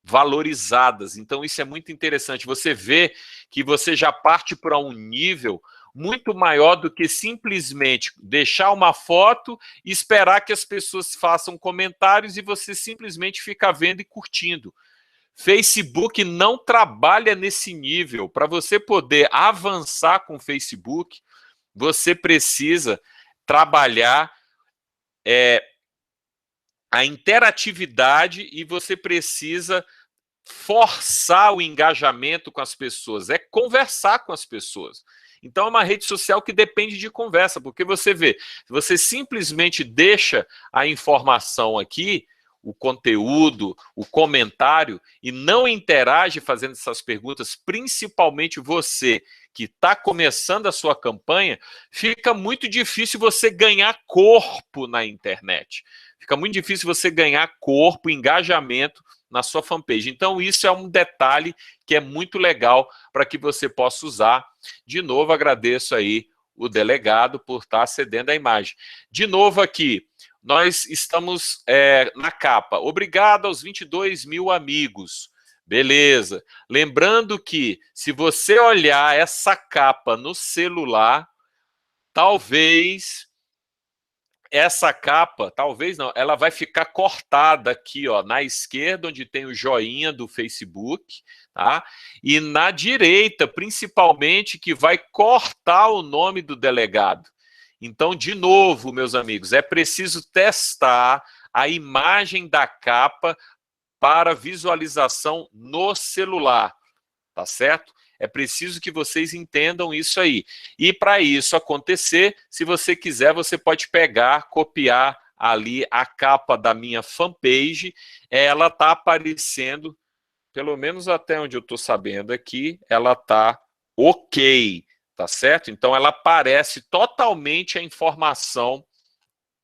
[SPEAKER 1] valorizadas. Então, isso é muito interessante. Você vê que você já parte para um nível muito maior do que simplesmente deixar uma foto e esperar que as pessoas façam comentários e você simplesmente fica vendo e curtindo. Facebook não trabalha nesse nível. Para você poder avançar com o Facebook, você precisa trabalhar a interatividade e você precisa forçar o engajamento com as pessoas, é conversar com as pessoas. Então é uma rede social que depende de conversa, porque você vê, você simplesmente deixa a informação aqui, o conteúdo, o comentário, e não interage fazendo essas perguntas, principalmente você que está começando a sua campanha, fica muito difícil você ganhar corpo na internet. Fica muito difícil você ganhar corpo, engajamento na sua fanpage. Então, isso é um detalhe que é muito legal para que você possa usar. De novo, agradeço aí o delegado por estar cedendo a imagem. De novo aqui, nós estamos na capa. Obrigado aos 22 mil amigos. Beleza. Lembrando que, se você olhar essa capa no celular, talvez essa capa, talvez não, ela vai ficar cortada aqui, ó, na esquerda, onde tem o joinha do Facebook, tá? E na direita, principalmente, que vai cortar o nome do delegado. Então, de novo, meus amigos, é preciso testar a imagem da capa para visualização no celular, tá certo? É preciso que vocês entendam isso aí. E para isso acontecer, se você quiser, você pode pegar, copiar ali a capa da minha fanpage, ela está aparecendo, pelo menos até onde eu estou sabendo aqui, ela está ok, tá certo? Então ela aparece totalmente a informação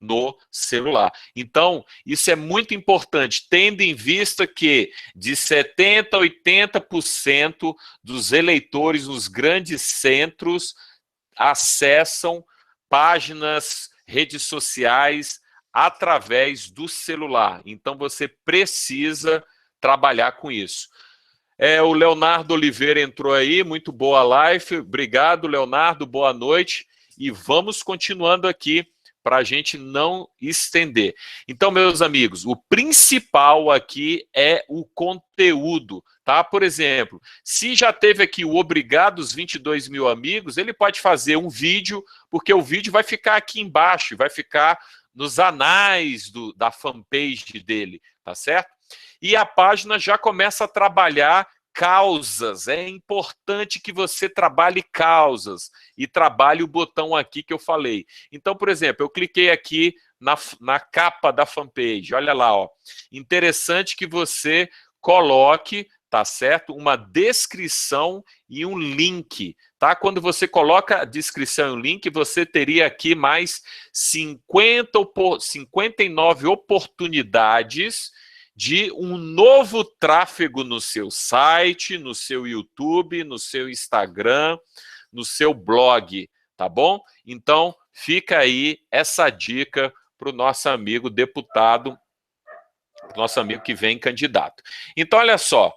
[SPEAKER 1] no celular. Então, isso é muito importante, tendo em vista que de 70% a 80% dos eleitores nos grandes centros acessam páginas, redes sociais através do celular. Então, você precisa trabalhar com isso. O Leonardo Oliveira entrou aí, muito boa live. Obrigado, Leonardo, boa noite. E vamos continuando aqui para a gente não estender. Então, meus amigos, o principal aqui é o conteúdo, tá? Por exemplo, se já teve aqui o obrigado os 22 mil amigos, ele pode fazer um vídeo, porque o vídeo vai ficar aqui embaixo, vai ficar nos anais da fanpage dele, tá certo? E a página já começa a trabalhar causas. É importante que você trabalhe causas e trabalhe o botão aqui que eu falei. Então, por exemplo, eu cliquei aqui na capa da fanpage. Olha lá, ó. Interessante que você coloque, tá certo? Uma descrição e um link, tá? Quando você coloca a descrição e o link, você teria aqui mais 59 oportunidades de um novo tráfego no seu site, no seu YouTube, no seu Instagram, no seu blog, tá bom? Então, fica aí essa dica para o nosso amigo deputado, nosso amigo que vem candidato. Então, olha só,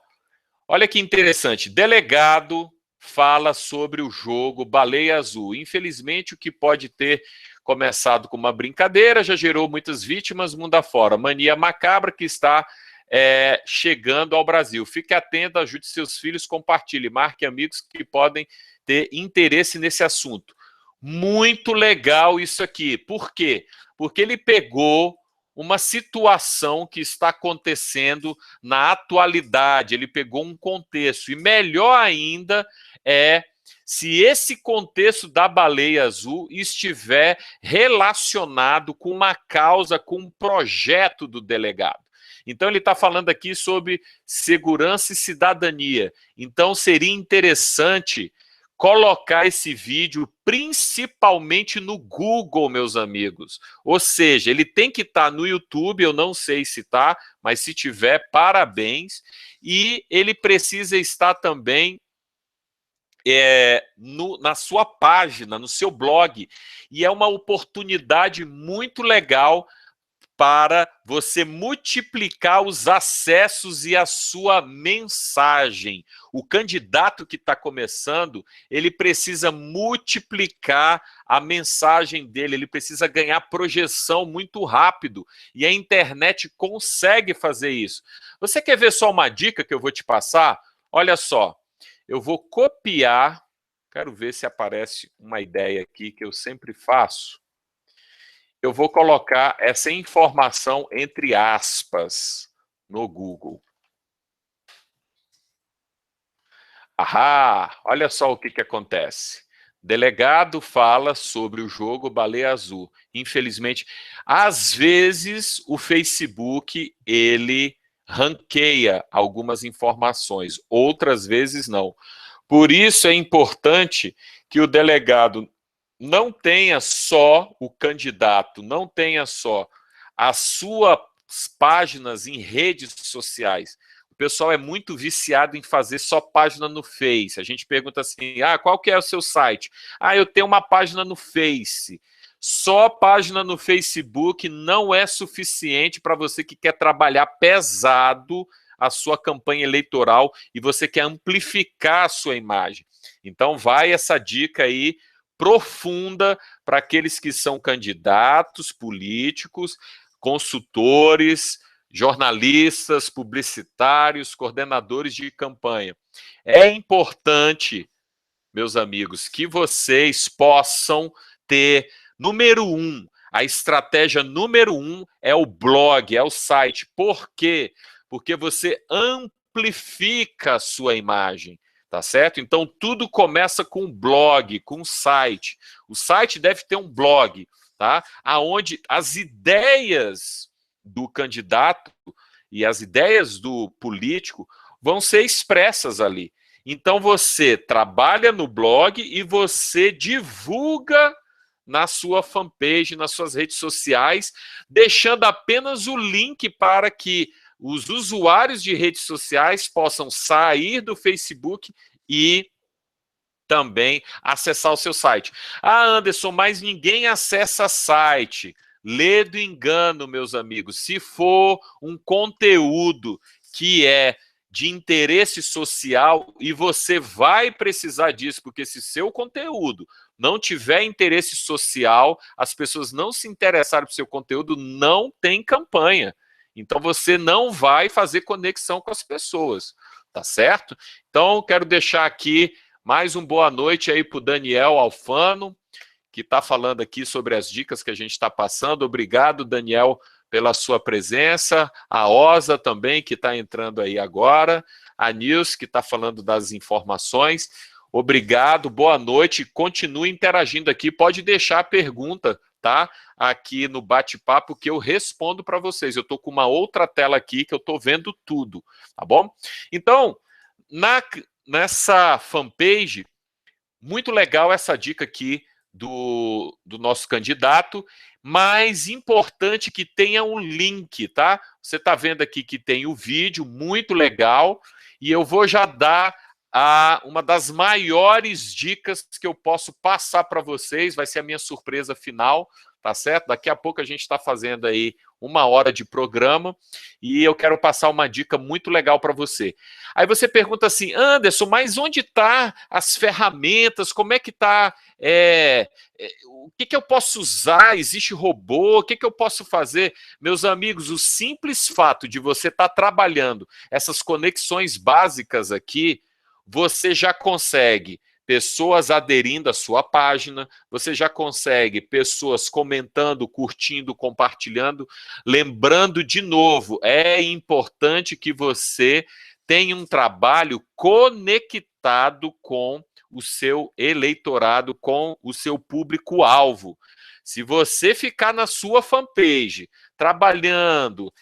[SPEAKER 1] olha que interessante, delegado fala sobre o jogo Baleia Azul. Infelizmente, o que pode ter começado com uma brincadeira já gerou muitas vítimas mundo afora. Mania macabra que está chegando ao Brasil. Fique atento, ajude seus filhos, compartilhe, marque amigos que podem ter interesse nesse assunto. Muito legal isso aqui. Por quê? Porque ele pegou uma situação que está acontecendo na atualidade, ele pegou um contexto, e melhor ainda se esse contexto da baleia azul estiver relacionado com uma causa, com um projeto do delegado. Então, ele está falando aqui sobre segurança e cidadania. Então, seria interessante colocar esse vídeo principalmente no Google, meus amigos. Ou seja, ele tem que estar no YouTube, eu não sei se está, mas se tiver, parabéns. E ele precisa estar também na sua página, no seu blog. E é uma oportunidade muito legal para você multiplicar os acessos e a sua mensagem. O candidato que está começando, ele precisa multiplicar a mensagem dele, ele precisa ganhar projeção muito rápido, e a internet consegue fazer isso. Você quer ver só uma dica que eu vou te passar? Olha só, eu vou copiar, quero ver se aparece uma ideia aqui que eu sempre faço. Eu vou colocar essa informação entre aspas no Google. Olha só o que acontece. Delegado fala sobre o jogo Baleia Azul. Infelizmente, às vezes o Facebook, ele ranqueia algumas informações, outras vezes não. Por isso é importante que o delegado não tenha só o candidato, não tenha só as suas páginas em redes sociais. O pessoal é muito viciado em fazer só página no Face. A gente pergunta assim, qual que é o seu site? Eu tenho uma página no Face. Só página no Facebook não é suficiente para você que quer trabalhar pesado a sua campanha eleitoral e você quer amplificar a sua imagem. Então vai essa dica aí profunda para aqueles que são candidatos políticos, consultores, jornalistas, publicitários, coordenadores de campanha. É importante, meus amigos, que vocês possam ter, número 1, a estratégia número 1 é o blog, é o site. Por quê? Porque você amplifica a sua imagem, tá certo? Então, tudo começa com um blog, com um site. O site deve ter um blog, tá? Aonde as ideias do candidato e as ideias do político vão ser expressas ali. Então, você trabalha no blog e você divulga na sua fanpage, nas suas redes sociais, deixando apenas o link para que os usuários de redes sociais possam sair do Facebook e também acessar o seu site. Anderson, mas ninguém acessa site. Lê do engano, meus amigos. Se for um conteúdo que é de interesse social, e você vai precisar disso, porque se seu conteúdo não tiver interesse social, as pessoas não se interessarem por seu conteúdo, não tem campanha. Então você não vai fazer conexão com as pessoas, tá certo? Então quero deixar aqui mais um boa noite aí para o Daniel Alfano, que está falando aqui sobre as dicas que a gente está passando. Obrigado, Daniel, pela sua presença. A Osa também, que está entrando aí agora. A Nils, que está falando das informações. Obrigado, boa noite. Continue interagindo aqui. Pode deixar a pergunta, tá? Aqui no bate-papo que eu respondo para vocês. Eu estou com uma outra tela aqui que eu estou vendo tudo, tá bom? Então, nessa fanpage, muito legal essa dica aqui do nosso candidato, mas importante que tenha um link, tá? Você está vendo aqui que tem o vídeo, muito legal, e eu vou já dar uma das maiores dicas que eu posso passar para vocês, vai ser a minha surpresa final, tá certo? Daqui a pouco a gente está fazendo aí 1 hora de programa e eu quero passar uma dica muito legal para você. Aí você pergunta assim, Anderson, mas onde está as ferramentas? Como é que está? O que eu posso usar? Existe robô? O que eu posso fazer? Meus amigos, o simples fato de você estar trabalhando essas conexões básicas aqui, você já consegue pessoas aderindo à sua página, você já consegue pessoas comentando, curtindo, compartilhando. Lembrando de novo, é importante que você tenha um trabalho conectado com o seu eleitorado, com o seu público-alvo. Se você ficar na sua fanpage, trabalhando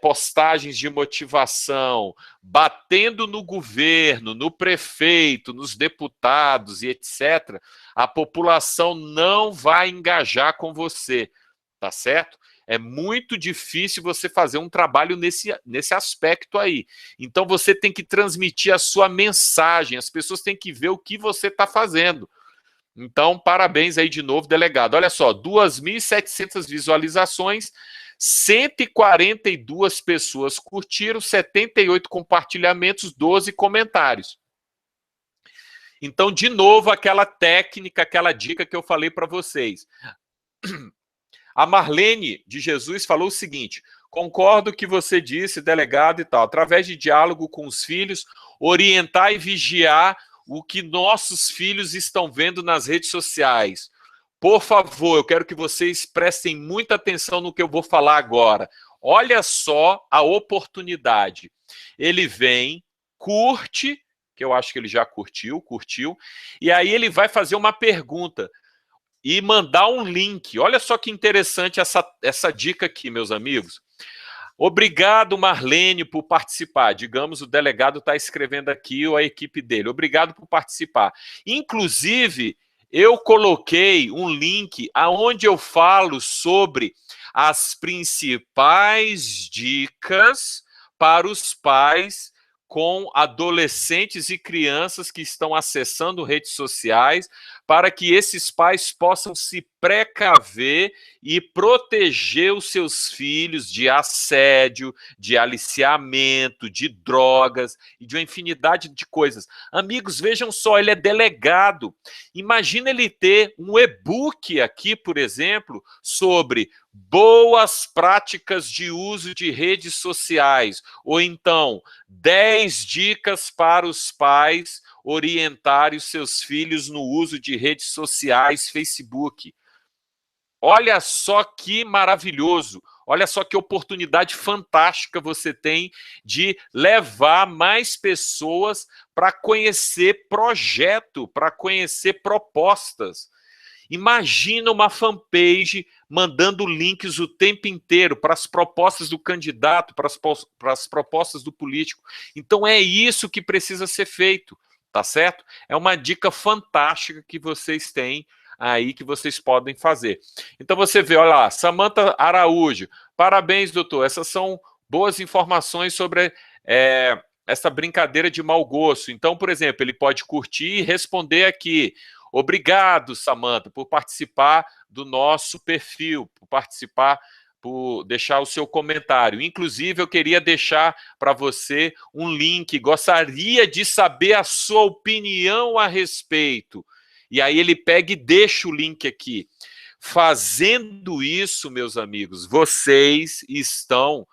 [SPEAKER 1] postagens de motivação, batendo no governo, no prefeito, nos deputados e etc., a população não vai engajar com você, tá certo? É muito difícil você fazer um trabalho nesse aspecto aí. Então você tem que transmitir a sua mensagem, as pessoas têm que ver o que você está fazendo. Então, parabéns aí de novo, delegado. Olha só, 2.700 visualizações, 142 pessoas curtiram, 78 compartilhamentos, 12 comentários. Então, de novo, aquela técnica, aquela dica que eu falei para vocês. A Marlene de Jesus falou o seguinte: concordo que você disse, delegado e tal, através de diálogo com os filhos, orientar e vigiar o que nossos filhos estão vendo nas redes sociais. Por favor, eu quero que vocês prestem muita atenção no que eu vou falar agora. Olha só a oportunidade. Ele vem, curte, que eu acho que ele já curtiu, e aí ele vai fazer uma pergunta e mandar um link. Olha só que interessante essa dica aqui, meus amigos. Obrigado, Marlene, por participar. Digamos, o delegado está escrevendo aqui, ou a equipe dele. Obrigado por participar. Inclusive, eu coloquei um link aonde eu falo sobre as principais dicas para os pais com adolescentes e crianças que estão acessando redes sociais, para que esses pais possam se precaver e proteger os seus filhos de assédio, de aliciamento, de drogas e de uma infinidade de coisas. Amigos, vejam só, ele é delegado. Imagina ele ter um e-book aqui, por exemplo, sobre boas práticas de uso de redes sociais, ou então 10 dicas para os pais orientarem os seus filhos no uso de redes sociais, Facebook. Olha só que maravilhoso, olha só que oportunidade fantástica você tem de levar mais pessoas para conhecer projeto, para conhecer propostas. Imagina uma fanpage mandando links o tempo inteiro para as propostas do candidato, para as propostas do político. Então é isso que precisa ser feito, tá certo? É uma dica fantástica que vocês têm aí que vocês podem fazer. Então você vê, olha lá, Samantha Araújo, parabéns, doutor, essas são boas informações sobre essa brincadeira de mau gosto. Então, por exemplo, ele pode curtir e responder aqui. Obrigado, Samantha, por participar do nosso perfil, por participar, por deixar o seu comentário. Inclusive, eu queria deixar para você um link, gostaria de saber a sua opinião a respeito. E aí ele pega e deixa o link aqui. Fazendo isso, meus amigos, vocês estão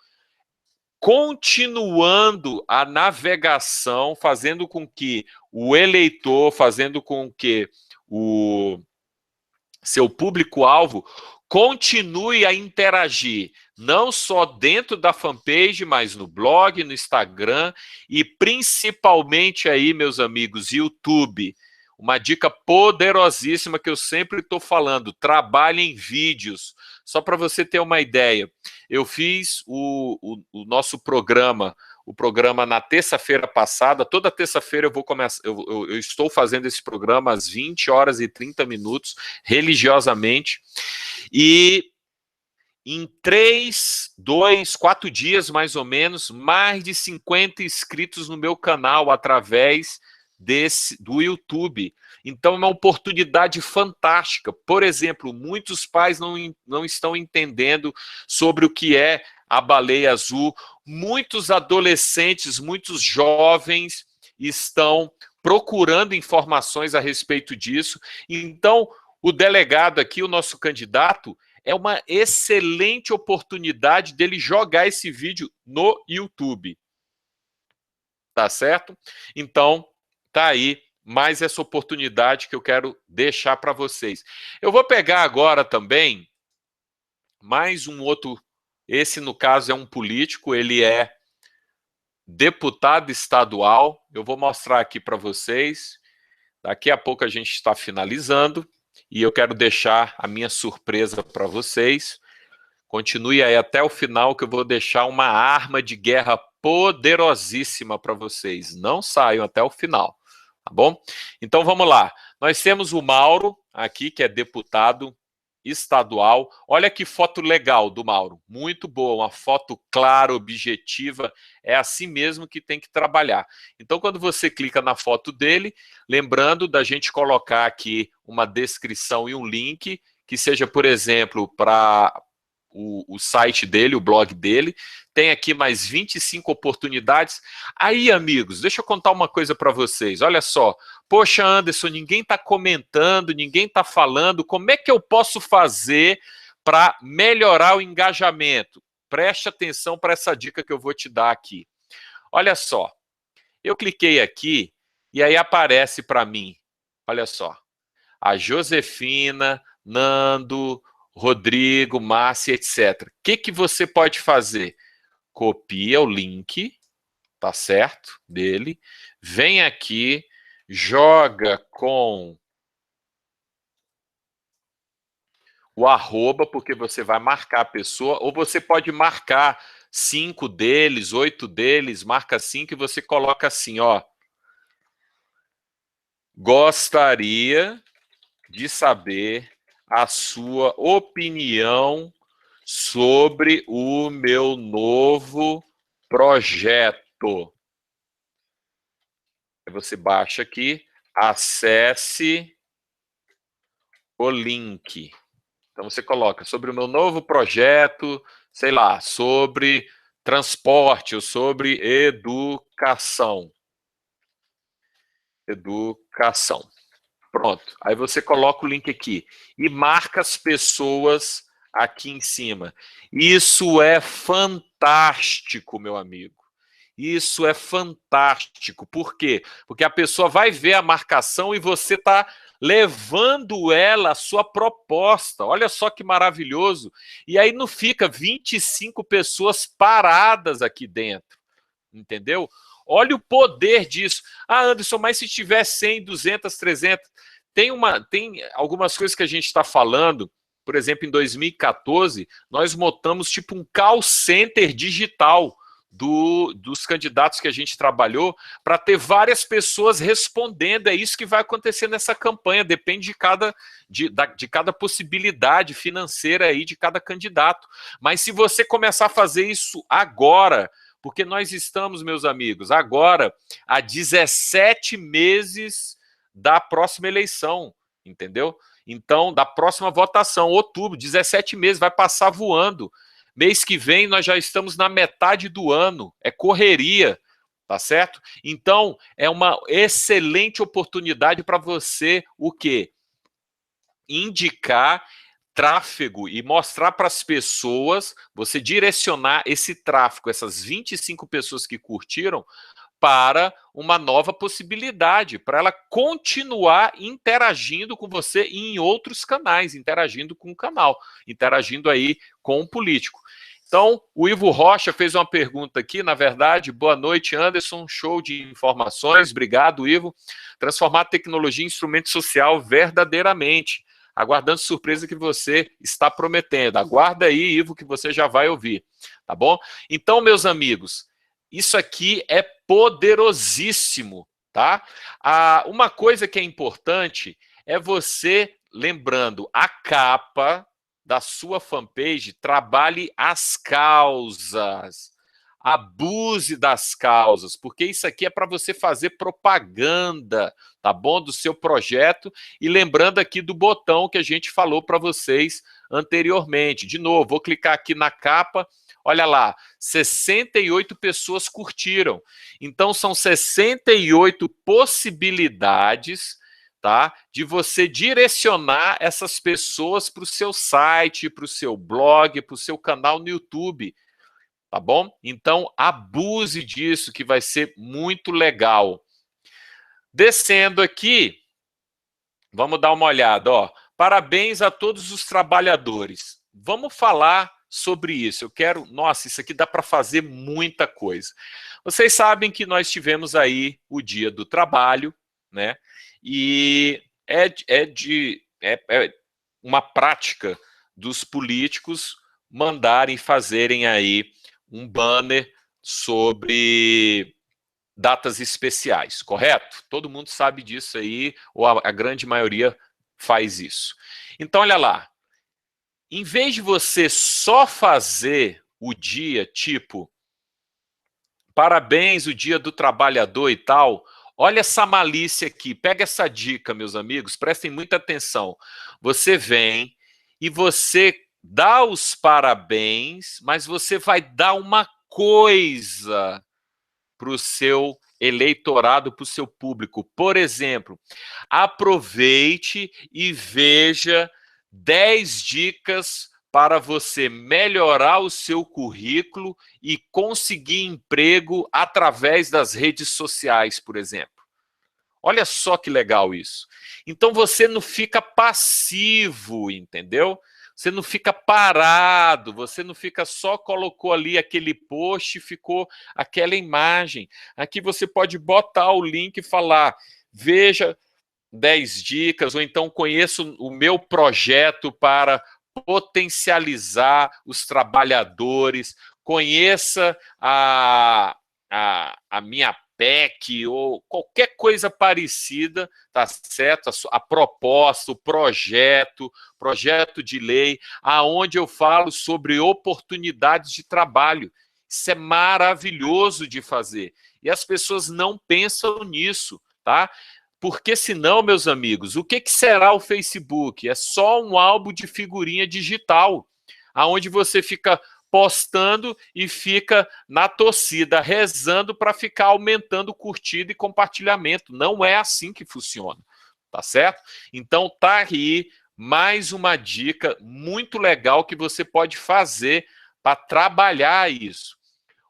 [SPEAKER 1] continuando a navegação, fazendo com que o eleitor, fazendo com que o seu público-alvo continue a interagir, não só dentro da fanpage, mas no blog, no Instagram e principalmente aí, meus amigos, YouTube. Uma dica poderosíssima que eu sempre estou falando, trabalhe em vídeos. Só para você ter uma ideia, eu fiz o nosso programa, o programa na terça-feira passada. Toda terça-feira eu vou começar, eu estou fazendo esse programa às 20 horas e 30 minutos, religiosamente, e em 3, 2, 4 dias mais ou menos, mais de 50 inscritos no meu canal através do YouTube. Então é uma oportunidade fantástica. Por exemplo, muitos pais não estão entendendo sobre o que é a baleia azul. Muitos adolescentes, muitos jovens estão procurando informações a respeito disso. Então, o delegado aqui, o nosso candidato, é uma excelente oportunidade dele jogar esse vídeo no YouTube. Tá certo? Então, tá aí mais essa oportunidade que eu quero deixar para vocês. Eu vou pegar agora também mais um outro, esse no caso é um político, ele é deputado estadual, eu vou mostrar aqui para vocês, daqui a pouco a gente está finalizando, e eu quero deixar a minha surpresa para vocês. Continue aí até o final que eu vou deixar uma arma de guerra poderosíssima para vocês. Não saiam até o final, tá bom? Então vamos lá. Nós temos o Mauro aqui, que é deputado estadual. Olha que foto legal do Mauro. Muito boa, uma foto clara, objetiva. É assim mesmo que tem que trabalhar. Então, quando você clica na foto dele, lembrando da gente colocar aqui uma descrição e um link, que seja, por exemplo, para o site dele, o blog dele, tem aqui mais 25 oportunidades. Aí, amigos, deixa eu contar uma coisa para vocês, olha só, poxa, Anderson, ninguém está comentando, ninguém está falando, como é que eu posso fazer para melhorar o engajamento? Preste atenção para essa dica que eu vou te dar aqui. Olha só, eu cliquei aqui e aí aparece para mim, olha só, a Josefina, Nando, Rodrigo, Márcia, etc. O que você pode fazer? Copia o link, tá certo? Dele, vem aqui, joga com o arroba, porque você vai marcar a pessoa, ou você pode marcar 5 deles, 8 deles, marca 5 e você coloca assim, ó. Gostaria de saber a sua opinião sobre o meu novo projeto. Você baixa aqui, acesse o link. Então você coloca sobre o meu novo projeto, sei lá, sobre transporte ou sobre educação. Educação. Pronto. Aí você coloca o link aqui e marca as pessoas aqui em cima. Isso é fantástico, meu amigo. Isso é fantástico. Por quê? Porque a pessoa vai ver a marcação e você está levando ela à sua proposta. Olha só que maravilhoso. E aí não fica 25 pessoas paradas aqui dentro. Entendeu? Olha o poder disso. Ah, Anderson, mas se tiver 100, 200, 300... Tem algumas coisas que a gente está falando. Por exemplo, em 2014, nós montamos tipo um call center digital dos candidatos que a gente trabalhou para ter várias pessoas respondendo. É isso que vai acontecer nessa campanha, depende de cada possibilidade financeira aí de cada candidato. Mas se você começar a fazer isso agora, porque nós estamos, meus amigos, agora há 17 meses da próxima eleição, entendeu? Então, da próxima votação, outubro, 17 meses, vai passar voando. Mês que vem nós já estamos na metade do ano, é correria, tá certo? Então, é uma excelente oportunidade para você, o quê? Indicar tráfego e mostrar para as pessoas, você direcionar esse tráfego, essas 25 pessoas que curtiram, para uma nova possibilidade, para ela continuar interagindo com você em outros canais, interagindo com o canal, interagindo aí com o político. Então, o Ivo Rocha fez uma pergunta aqui, na verdade. Boa noite, Anderson, show de informações, obrigado, Ivo. Transformar a tecnologia em instrumento social verdadeiramente, aguardando surpresa que você está prometendo. Aguarda aí, Ivo, que você já vai ouvir, tá bom? Então, meus amigos, isso aqui é poderosíssimo, tá? Uma coisa que é importante é você, lembrando, a capa da sua fanpage, trabalhe as causas, abuse das causas, porque isso aqui é para você fazer propaganda, tá bom? Do seu projeto, e lembrando aqui do botão que a gente falou para vocês anteriormente. De novo, vou clicar aqui na capa. Olha lá, 68 pessoas curtiram. Então, são 68 possibilidades, tá, de você direcionar essas pessoas para o seu site, para o seu blog, para o seu canal no YouTube, tá bom? Então, abuse disso, que vai ser muito legal. Descendo aqui, vamos dar uma olhada, ó. Parabéns a todos os trabalhadores. Vamos falar sobre isso. Eu quero... Nossa, isso aqui dá para fazer muita coisa. Vocês sabem que nós tivemos aí o Dia do Trabalho, né? E é uma prática dos políticos mandarem fazerem aí um banner sobre datas especiais, correto? Todo mundo sabe disso aí, ou a grande maioria faz isso. Então, olha lá. Em vez de você só fazer o dia, tipo, parabéns, o Dia do Trabalhador e tal, olha essa malícia aqui, pega essa dica, meus amigos, prestem muita atenção. Você vem e você dá os parabéns, mas você vai dar uma coisa para o seu eleitorado, para o seu público. Por exemplo, aproveite e veja 10 dicas para você melhorar o seu currículo e conseguir emprego através das redes sociais, por exemplo. Olha só que legal isso. Então você não fica passivo, entendeu? Você não fica parado, você não fica só colocou ali aquele post e ficou aquela imagem. Aqui você pode botar o link e falar, veja 10 dicas, ou então conheça o meu projeto para potencializar os trabalhadores, conheça a minha PEC ou qualquer coisa parecida, tá certo? A proposta, o projeto de lei, aonde eu falo sobre oportunidades de trabalho. Isso é maravilhoso de fazer. E as pessoas não pensam nisso, tá? Porque senão, meus amigos, o que será o Facebook? É só um álbum de figurinha digital, aonde você fica postando e fica na torcida, rezando para ficar aumentando curtida e compartilhamento. Não é assim que funciona, tá certo? Então tá aí mais uma dica muito legal que você pode fazer para trabalhar isso.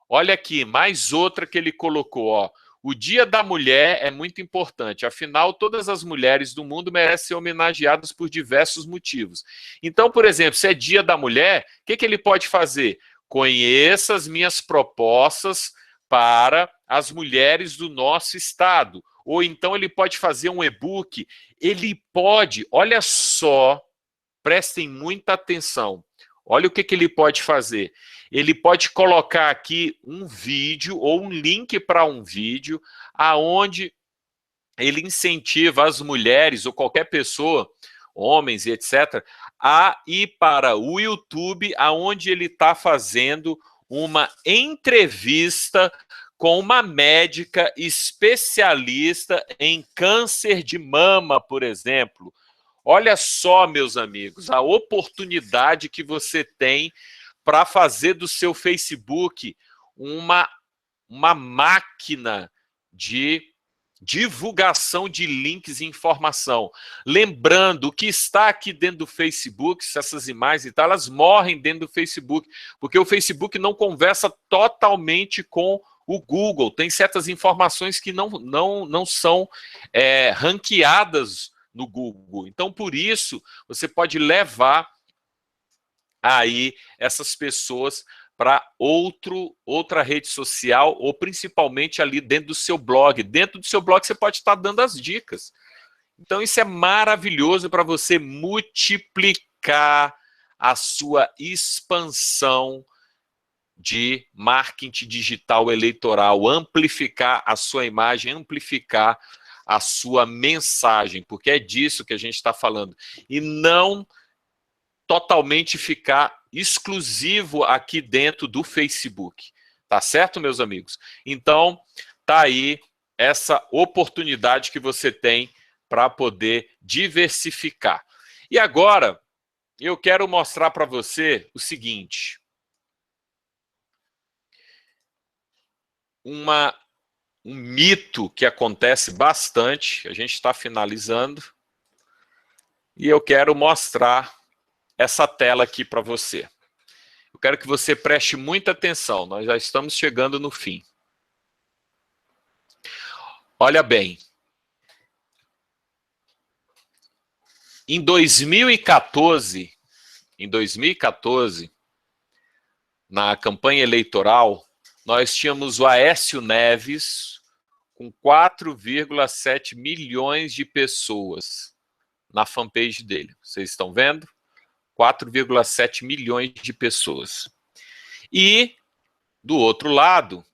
[SPEAKER 1] Olha aqui, mais outra que ele colocou, ó. O Dia da Mulher é muito importante, afinal, todas as mulheres do mundo merecem ser homenageadas por diversos motivos. Então, por exemplo, se é Dia da Mulher, o que ele pode fazer? Conheça as minhas propostas para as mulheres do nosso estado. Ou então ele pode fazer um e-book. Ele pode, olha só, prestem muita atenção. Olha o que ele pode fazer. Ele pode colocar aqui um vídeo ou um link para um vídeo aonde ele incentiva as mulheres ou qualquer pessoa, homens e etc., a ir para o YouTube, aonde ele está fazendo uma entrevista com uma médica especialista em câncer de mama, por exemplo. Olha só, meus amigos, a oportunidade que você tem para fazer do seu Facebook uma máquina de divulgação de links e informação. Lembrando, o que está aqui dentro do Facebook, essas imagens e tal, elas morrem dentro do Facebook, porque o Facebook não conversa totalmente com o Google. Tem certas informações que não são ranqueadas no Google. Então, por isso, você pode levar aí essas pessoas para outra rede social, ou principalmente ali dentro do seu blog. Dentro do seu blog você pode estar dando as dicas. Então isso é maravilhoso para você multiplicar a sua expansão de marketing digital eleitoral, amplificar a sua imagem, amplificar a sua mensagem, porque é disso que a gente está falando. E não totalmente ficar exclusivo aqui dentro do Facebook. Tá certo, meus amigos? Então, tá aí essa oportunidade que você tem para poder diversificar. E agora, eu quero mostrar para você o seguinte. Um mito que acontece bastante, a gente está finalizando, e eu quero mostrar essa tela aqui para você. Eu quero que você preste muita atenção, nós já estamos chegando no fim. Olha bem. Em 2014, na campanha eleitoral, nós tínhamos o Aécio Neves com 4,7 milhões de pessoas na fanpage dele. Vocês estão vendo? 4,7 milhões de pessoas. E, do outro lado,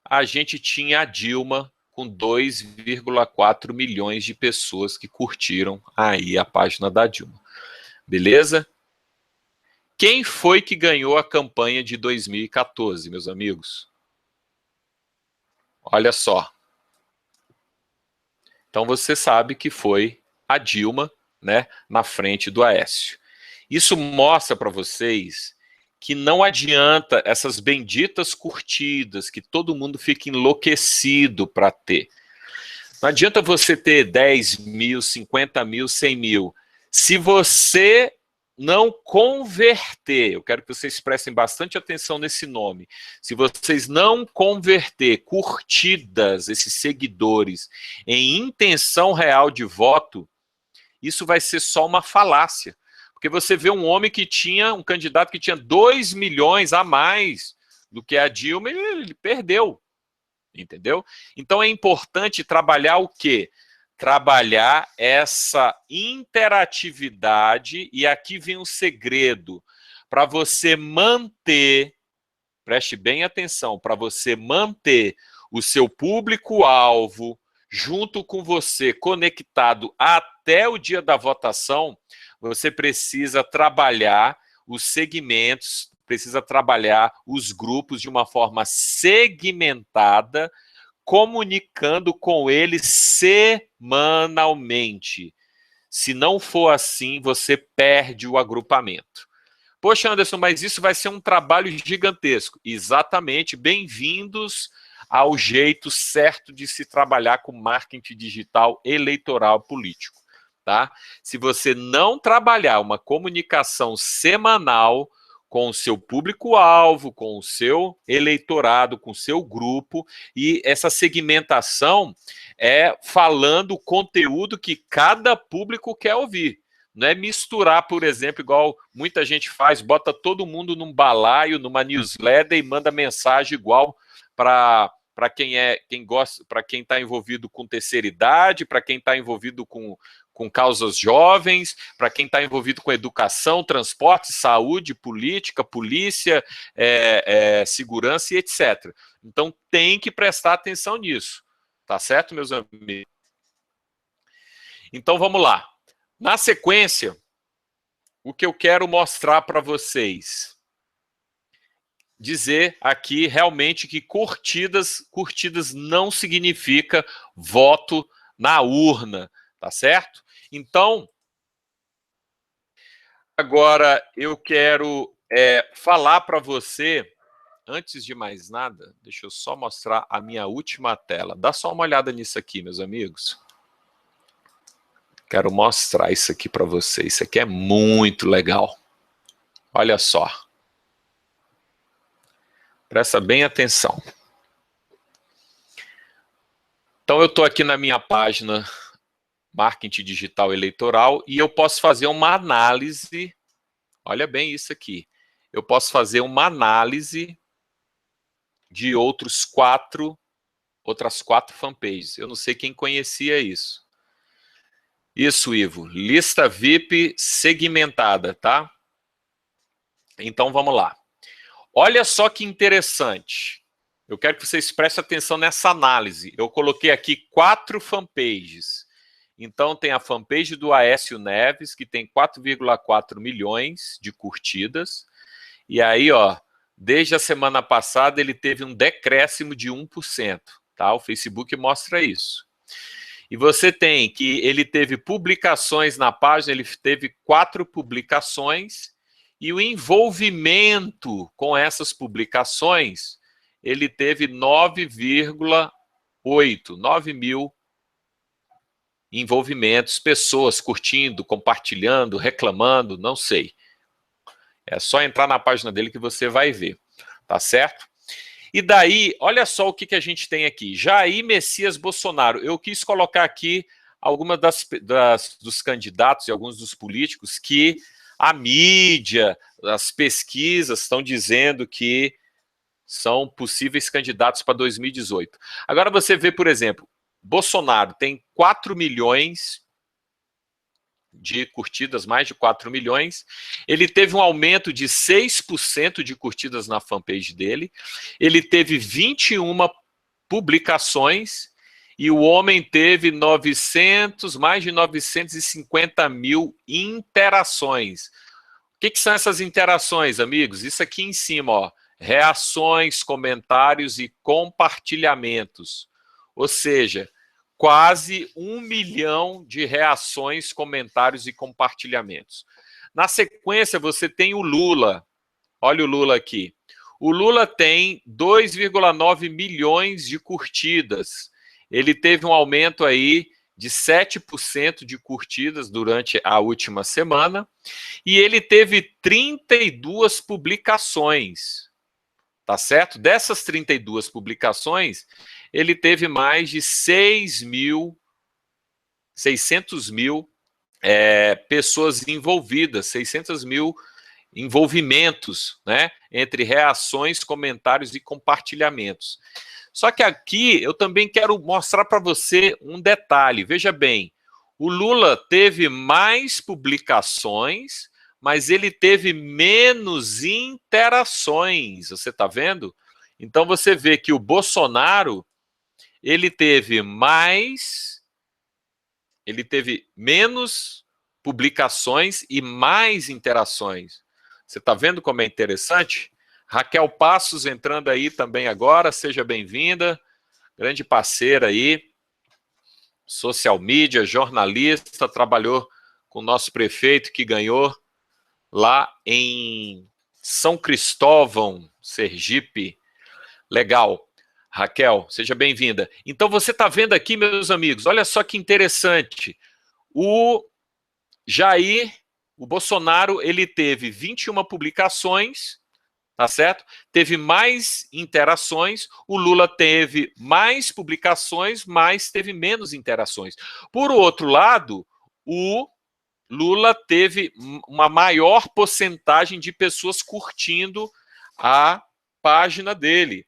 [SPEAKER 1] a gente tinha a Dilma com 2,4 milhões de pessoas que curtiram aí a página da Dilma. Beleza? Quem foi que ganhou a campanha de 2014, meus amigos? Olha só. Então você sabe que foi a Dilma, né, na frente do Aécio. Isso mostra para vocês que não adianta essas benditas curtidas que todo mundo fica enlouquecido para ter. Não adianta você ter 10 mil, 50 mil, 100 mil. Se você não converter, eu quero que vocês prestem bastante atenção nesse nome, se vocês não converter curtidas, esses seguidores, em intenção real de voto, isso vai ser só uma falácia. Porque você vê um candidato que tinha 2 milhões a mais do que a Dilma, ele perdeu, entendeu? Então é importante trabalhar o quê? Trabalhar essa interatividade, e aqui vem o segredo, para você manter, preste bem atenção, para você manter o seu público-alvo, junto com você, conectado até o dia da votação, você precisa trabalhar os segmentos, precisa trabalhar os grupos de uma forma segmentada, comunicando com eles semanalmente. Se não for assim, você perde o agrupamento. Poxa, Anderson, mas isso vai ser um trabalho gigantesco. Exatamente, bem-vindos ao jeito certo de se trabalhar com marketing digital eleitoral político, tá? Se você não trabalhar uma comunicação semanal com o seu público-alvo, com o seu eleitorado, com o seu grupo, e essa segmentação é falando o conteúdo que cada público quer ouvir. Não é misturar, por exemplo, igual muita gente faz, bota todo mundo num balaio, numa newsletter e manda mensagem igual para quem gosta, para quem está envolvido com terceira idade, para quem está envolvido com causas jovens, para quem está envolvido com educação, transporte, saúde, política, polícia, segurança e etc. Então tem que prestar atenção nisso, tá certo, meus amigos? Então vamos lá. Na sequência, o que eu quero mostrar para vocês, dizer aqui realmente que curtidas não significa voto na urna, tá certo? Então, agora eu quero falar para você, antes de mais nada, deixa eu só mostrar a minha última tela. Dá só uma olhada nisso aqui, meus amigos. Quero mostrar isso aqui para vocês. Isso aqui é muito legal. Olha só. Presta bem atenção. Então, eu estou aqui na minha página Marketing Digital Eleitoral e eu posso fazer uma análise. Olha bem isso aqui. Eu posso fazer uma análise de outras quatro fanpages. Eu não sei quem conhecia isso. Isso, Ivo. Lista VIP segmentada, tá? Então, vamos lá. Olha só que interessante. Eu quero que vocês prestem atenção nessa análise. Eu coloquei aqui 4 fanpages. Então, tem a fanpage do Aécio Neves, que tem 4,4 milhões de curtidas. E aí, ó, desde a semana passada, ele teve um decréscimo de 1%. Tá? O Facebook mostra isso. E você tem que ele teve publicações na página, ele teve 4 publicações, e o envolvimento com essas publicações, ele teve 9 mil envolvimentos, pessoas curtindo, compartilhando, reclamando, não sei. É só entrar na página dele que você vai ver, tá certo? E daí, olha só o que a gente tem aqui. Jair Messias Bolsonaro. Eu quis colocar aqui algumas dos candidatos e alguns dos políticos que a mídia, as pesquisas estão dizendo que são possíveis candidatos para 2018. Agora você vê, por exemplo, Bolsonaro tem 4 milhões de curtidas, mais de 4 milhões. Ele teve um aumento de 6% de curtidas na fanpage dele. Ele teve 21 publicações e o homem teve mais de 950 mil interações. O que são essas interações, amigos? Isso aqui em cima, ó, reações, comentários e compartilhamentos. Ou seja, quase 1 milhão de reações, comentários e compartilhamentos. Na sequência, você tem o Lula. Olha o Lula aqui. O Lula tem 2,9 milhões de curtidas. Ele teve um aumento aí de 7% de curtidas durante a última semana. E ele teve 32 publicações. Tá certo? Dessas 32 publicações, ele teve mais de 600 mil pessoas envolvidas, 600 mil envolvimentos, né, entre reações, comentários e compartilhamentos. Só que aqui eu também quero mostrar para você um detalhe. Veja bem, o Lula teve mais publicações, mas ele teve menos interações, você está vendo? Então você vê que o Bolsonaro, ele teve menos publicações e mais interações. Você está vendo como é interessante? Raquel Passos entrando aí também agora, seja bem-vinda, grande parceira aí, social media, jornalista, trabalhou com o nosso prefeito que ganhou lá em São Cristóvão, Sergipe. Legal. Raquel, seja bem-vinda. Então você está vendo aqui, meus amigos, olha só que interessante. O Jair, o Bolsonaro, ele teve 21 publicações, tá certo? Teve mais interações, o Lula teve mais publicações, mas teve menos interações. Por outro lado, o Lula teve uma maior porcentagem de pessoas curtindo a página dele,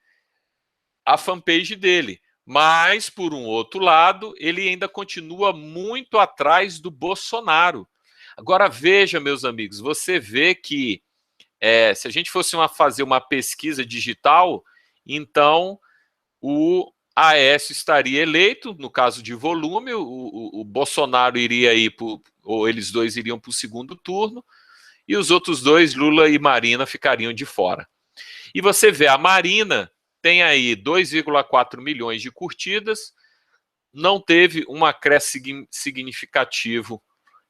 [SPEAKER 1] a fanpage dele. Mas, por um outro lado, ele ainda continua muito atrás do Bolsonaro. Agora, veja, meus amigos, você vê que se a gente fosse fazer uma pesquisa digital, então o Aécio estaria eleito, no caso de volume, o Bolsonaro iria ir, ou eles dois iriam para o segundo turno, e os outros dois, Lula e Marina, ficariam de fora. E você vê, a Marina tem aí 2,4 milhões de curtidas, não teve um acréscimo significativo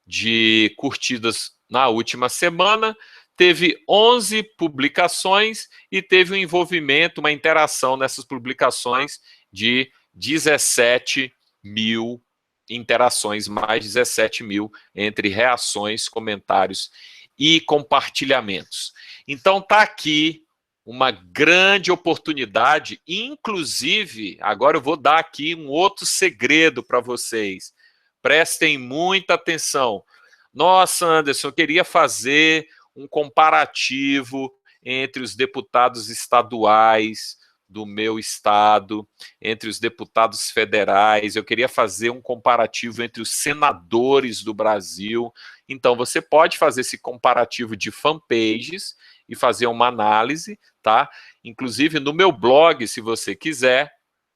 [SPEAKER 1] de curtidas na última semana, teve 11 publicações e teve um envolvimento, uma interação nessas publicações de 17 mil interações, mais 17 mil entre reações, comentários e compartilhamentos. Então está aqui uma grande oportunidade, inclusive, agora eu vou dar aqui um outro segredo para vocês. Prestem muita atenção. Nossa, Anderson, eu queria fazer um comparativo entre os deputados estaduais do meu estado, entre os deputados federais, eu queria fazer um comparativo entre os senadores do Brasil. Então, você pode fazer esse comparativo de fanpages e fazer uma análise, tá? Inclusive, no meu blog, se você quiser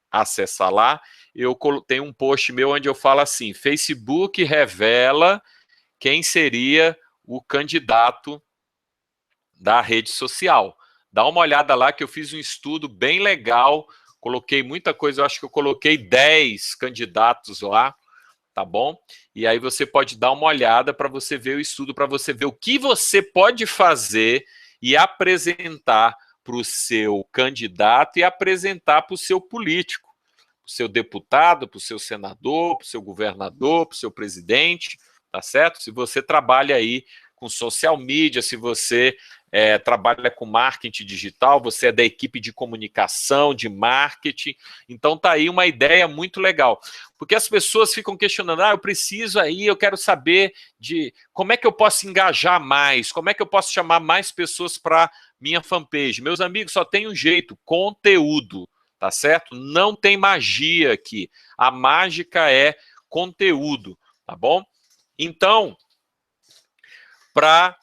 [SPEAKER 1] acessar lá, eu tenho um post meu onde eu falo assim, Facebook revela quem seria o candidato da rede social. Dá uma olhada lá que eu fiz um estudo bem legal, coloquei muita coisa, eu acho que eu coloquei 10 candidatos lá, tá bom? E aí você pode dar uma olhada para você ver o estudo, para você ver o que você pode fazer e apresentar para o seu candidato e apresentar para o seu político, para o seu deputado, para o seu senador, para o seu governador, para o seu presidente, tá certo? Se você trabalha aí com social media, se você trabalha com marketing digital, você é da equipe de comunicação, de marketing, então tá aí uma ideia muito legal, porque as pessoas ficam questionando, eu preciso aí, eu quero saber de como é que eu posso engajar mais, como é que eu posso chamar mais pessoas para minha fanpage. Meus amigos, só tem um jeito, conteúdo, tá certo? Não tem magia aqui, a mágica é conteúdo, tá bom? Então, para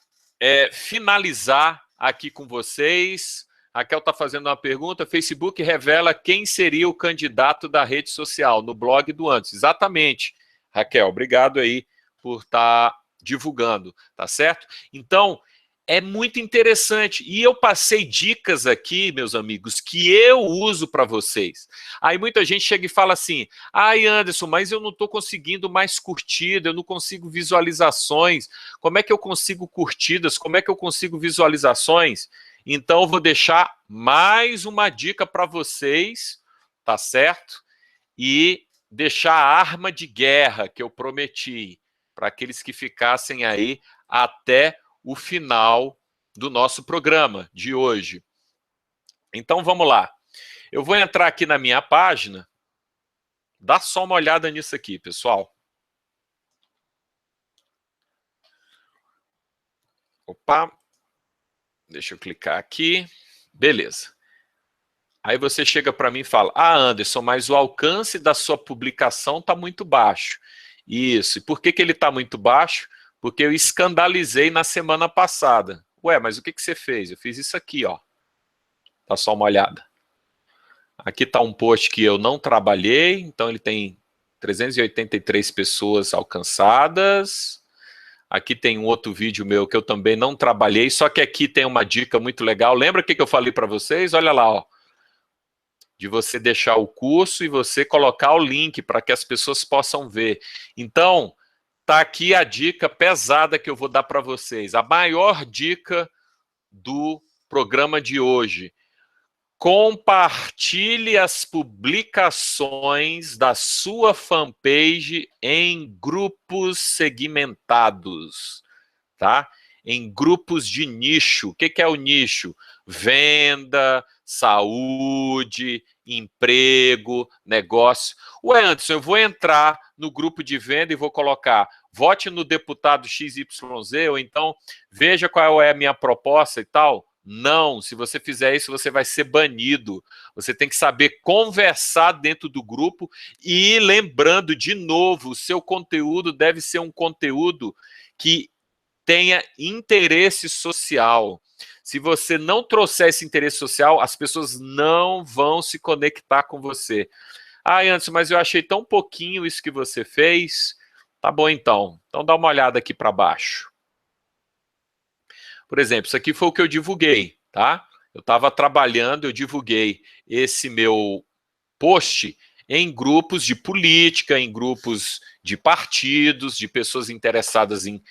[SPEAKER 1] finalizar aqui com vocês, Raquel está fazendo uma pergunta, Facebook revela quem seria o candidato da rede social, no blog do Antes. Exatamente, Raquel, obrigado aí por estar divulgando, tá certo? Então, é muito interessante, e eu passei dicas aqui, meus amigos, que eu uso para vocês. Aí muita gente chega e fala assim, Anderson, mas eu não estou conseguindo mais curtida, eu não consigo visualizações, como é que eu consigo curtidas, como é que eu consigo visualizações? Então eu vou deixar mais uma dica para vocês, tá certo? E deixar a arma de guerra que eu prometi, para aqueles que ficassem aí até o final do nosso programa de hoje. Então, vamos lá. Eu vou entrar aqui na minha página. Dá só uma olhada nisso aqui, pessoal. Opa. Deixa eu clicar aqui. Beleza. Aí você chega para mim e fala, Anderson, mas o alcance da sua publicação está muito baixo. Isso. E por que ele está muito baixo? Porque eu escandalizei na semana passada. Ué, mas o que você fez? Eu fiz isso aqui, ó. Dá só uma olhada. Aqui está um post que eu não trabalhei, então ele tem 383 pessoas alcançadas. Aqui tem um outro vídeo meu que eu também não trabalhei, só que aqui tem uma dica muito legal. Lembra o que eu falei para vocês? Olha lá, ó, de você deixar o curso e você colocar o link para que as pessoas possam ver. Então, tá aqui a dica pesada que eu vou dar para vocês. A maior dica do programa de hoje. Compartilhe as publicações da sua fanpage em grupos segmentados, tá? Em grupos de nicho. O que é o nicho? Venda, saúde, emprego, negócio. Ué, Anderson, eu vou entrar no grupo de venda e vou colocar vote no deputado XYZ, ou então veja qual é a minha proposta e tal. Não, se você fizer isso, você vai ser banido. Você tem que saber conversar dentro do grupo e lembrando, de novo, o seu conteúdo deve ser um conteúdo que tenha interesse social. Se você não trouxer esse interesse social, as pessoas não vão se conectar com você. Ah, Anderson, mas eu achei tão pouquinho isso que você fez. Tá bom, então. Então dá uma olhada aqui para baixo. Por exemplo, isso aqui foi o que eu divulguei, tá? Eu estava trabalhando, eu divulguei esse meu post em grupos de política, em grupos de partidos, de pessoas interessadas em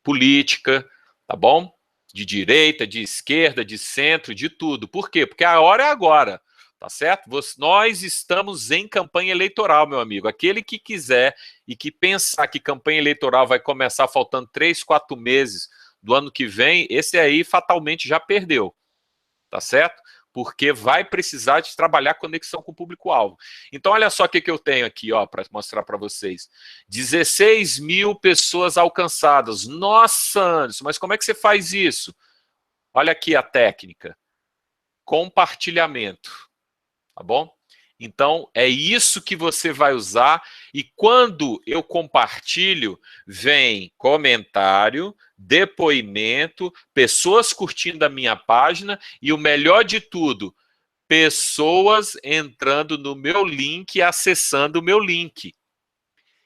[SPEAKER 1] política, tá bom? De direita, de esquerda, de centro, de tudo. Por quê? Porque a hora é agora, tá certo? Nós estamos em campanha eleitoral, meu amigo. Aquele que quiser e que pensar que campanha eleitoral vai começar faltando 3, 4 meses do ano que vem, esse aí fatalmente já perdeu, tá certo? Porque vai precisar de trabalhar conexão com o público-alvo. Então, olha só o que eu tenho aqui, ó, para mostrar para vocês. 16 mil pessoas alcançadas. Nossa, Anderson, mas como é que você faz isso? Olha aqui a técnica. Compartilhamento, tá bom? Então, é isso que você vai usar. E quando eu compartilho, vem comentário, depoimento, pessoas curtindo a minha página e o melhor de tudo, pessoas entrando no meu link e acessando o meu link.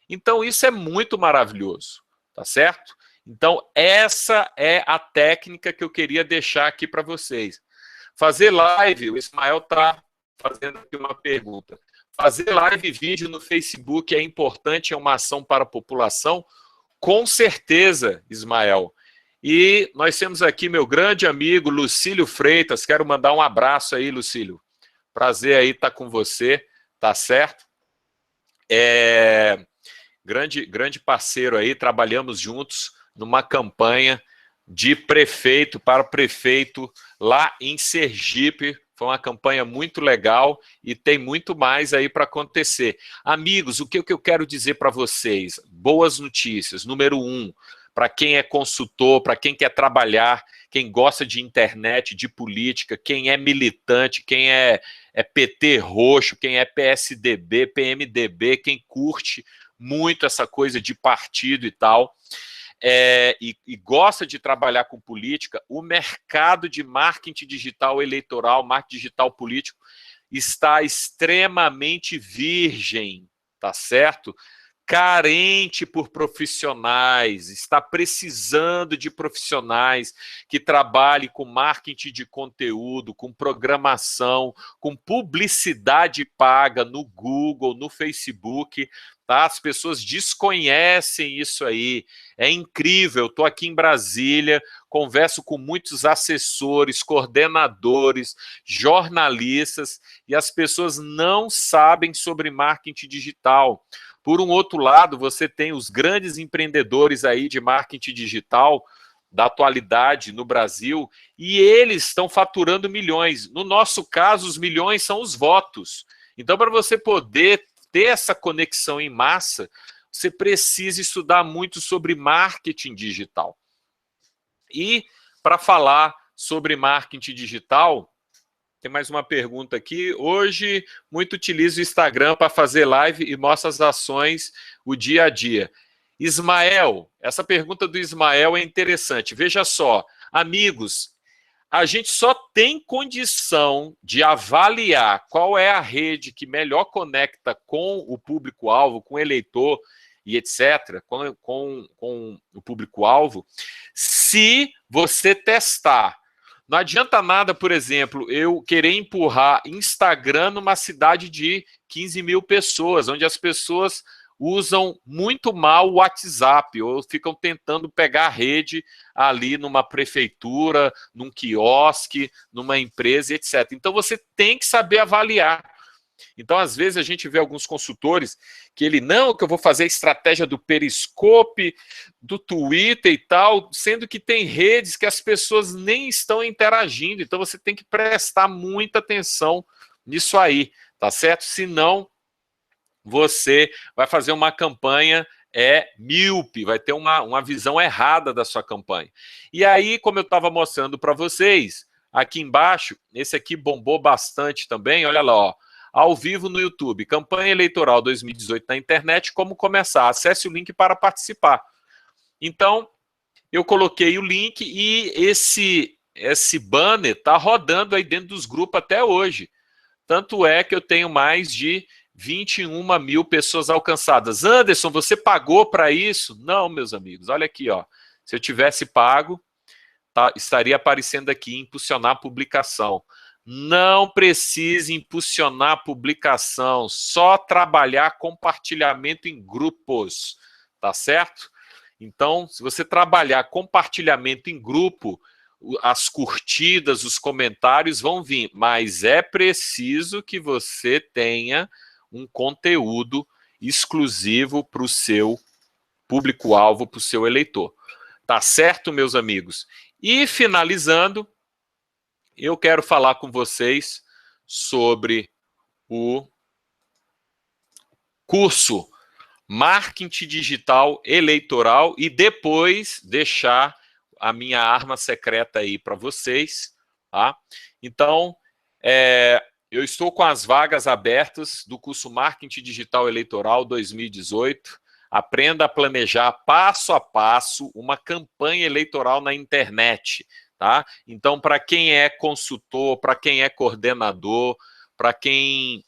[SPEAKER 1] Então, isso é muito maravilhoso, tá certo? Então, essa é a técnica que eu queria deixar aqui para vocês. Fazer live, o Ismael está fazendo aqui uma pergunta. Fazer live e vídeo no Facebook é importante, é uma ação para a população? Com certeza, Ismael. E nós temos aqui meu grande amigo Lucílio Freitas. Quero mandar um abraço aí, Lucílio. Prazer aí estar com você, tá certo? Grande parceiro aí, trabalhamos juntos numa campanha de prefeito para prefeito lá em Sergipe. Foi uma campanha muito legal e tem muito mais aí para acontecer. Amigos, o que eu quero dizer para vocês? Boas notícias. Número 1, para quem é consultor, para quem quer trabalhar, quem gosta de internet, de política, quem é militante, quem é PT roxo, quem é PSDB, PMDB, quem curte muito essa coisa de partido e tal, e gosta de trabalhar com política, o mercado de marketing digital eleitoral, marketing digital político, está extremamente virgem, tá certo? Carente por profissionais, está precisando de profissionais que trabalhem com marketing de conteúdo, com programação, com publicidade paga no Google, no Facebook, tá? As pessoas desconhecem isso aí, é incrível. Estou aqui em Brasília, converso com muitos assessores, coordenadores, jornalistas, e as pessoas não sabem sobre marketing digital. Por um outro lado, você tem os grandes empreendedores aí de marketing digital da atualidade no Brasil, e eles estão faturando milhões. No nosso caso, os milhões são os votos. Então, para você poder ter essa conexão em massa, você precisa estudar muito sobre marketing digital. E para falar sobre marketing digital, tem mais uma pergunta aqui. Hoje, muito utilizo o Instagram para fazer live e mostra as ações, o dia a dia. Ismael, essa pergunta do Ismael é interessante. Veja só, amigos, a gente só tem condição de avaliar qual é a rede que melhor conecta com o público-alvo, com o eleitor e etc., com o público-alvo, se você testar. Não adianta nada, por exemplo, eu querer empurrar Instagram numa cidade de 15 mil pessoas, onde as pessoas usam muito mal o WhatsApp, ou ficam tentando pegar a rede ali numa prefeitura, num quiosque, numa empresa, etc. Então, você tem que saber avaliar. Então, às vezes, a gente vê alguns consultores que que eu vou fazer a estratégia do Periscope, do Twitter e tal, sendo que tem redes que as pessoas nem estão interagindo. Então, você tem que prestar muita atenção nisso aí, tá certo? Senão, você vai fazer uma campanha míope, vai ter uma visão errada da sua campanha. E aí, como eu estava mostrando para vocês, aqui embaixo, esse aqui bombou bastante também, olha lá, ó, ao vivo no YouTube, campanha eleitoral 2018 na internet, como começar? Acesse o link para participar. Então, eu coloquei o link e esse banner está rodando aí dentro dos grupos até hoje. Tanto é que eu tenho mais de 21 mil pessoas alcançadas. Anderson, você pagou para isso? Não, meus amigos, olha aqui, ó. Se eu tivesse pago, estaria aparecendo aqui, impulsionar a publicação. Não precisa impulsionar a publicação, só trabalhar compartilhamento em grupos, tá certo? Então, se você trabalhar compartilhamento em grupo, as curtidas, os comentários vão vir, mas é preciso que você tenha um conteúdo exclusivo para o seu público-alvo, para o seu eleitor. Tá certo, meus amigos? E finalizando, eu quero falar com vocês sobre o curso Marketing Digital Eleitoral e depois deixar a minha arma secreta aí para vocês, tá? Então, eu estou com as vagas abertas do curso Marketing Digital Eleitoral 2018. Aprenda a planejar passo a passo uma campanha eleitoral na internet, tá? Então, para quem é consultor, para quem é coordenador, para quem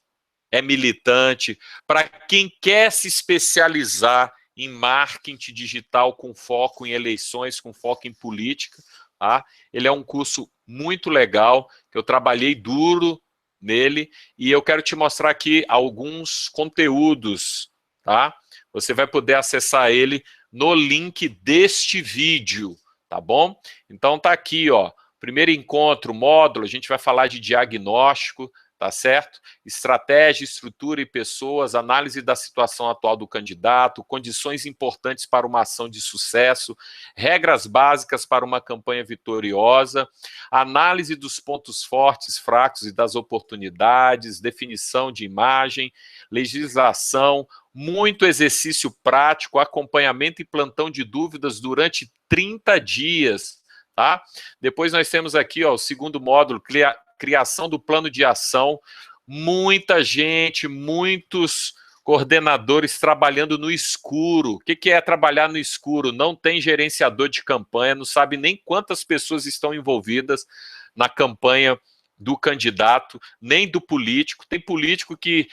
[SPEAKER 1] é militante, para quem quer se especializar em marketing digital com foco em eleições, com foco em política, tá? Ele é um curso muito legal, que eu trabalhei duro nele, e eu quero te mostrar aqui alguns conteúdos, tá? Você vai poder acessar ele no link deste vídeo, tá bom? Então tá aqui, ó, primeiro encontro, módulo, a gente vai falar de diagnóstico, tá certo? Estratégia, estrutura e pessoas, análise da situação atual do candidato, condições importantes para uma ação de sucesso, regras básicas para uma campanha vitoriosa, análise dos pontos fortes, fracos e das oportunidades, definição de imagem, legislação, muito exercício prático, acompanhamento e plantão de dúvidas durante 30 dias, tá? Depois nós temos aqui, ó, o segundo módulo, criação do plano de ação, muita gente, muitos coordenadores trabalhando no escuro. O que é trabalhar no escuro? Não tem gerenciador de campanha, não sabe nem quantas pessoas estão envolvidas na campanha do candidato, nem do político. Tem político que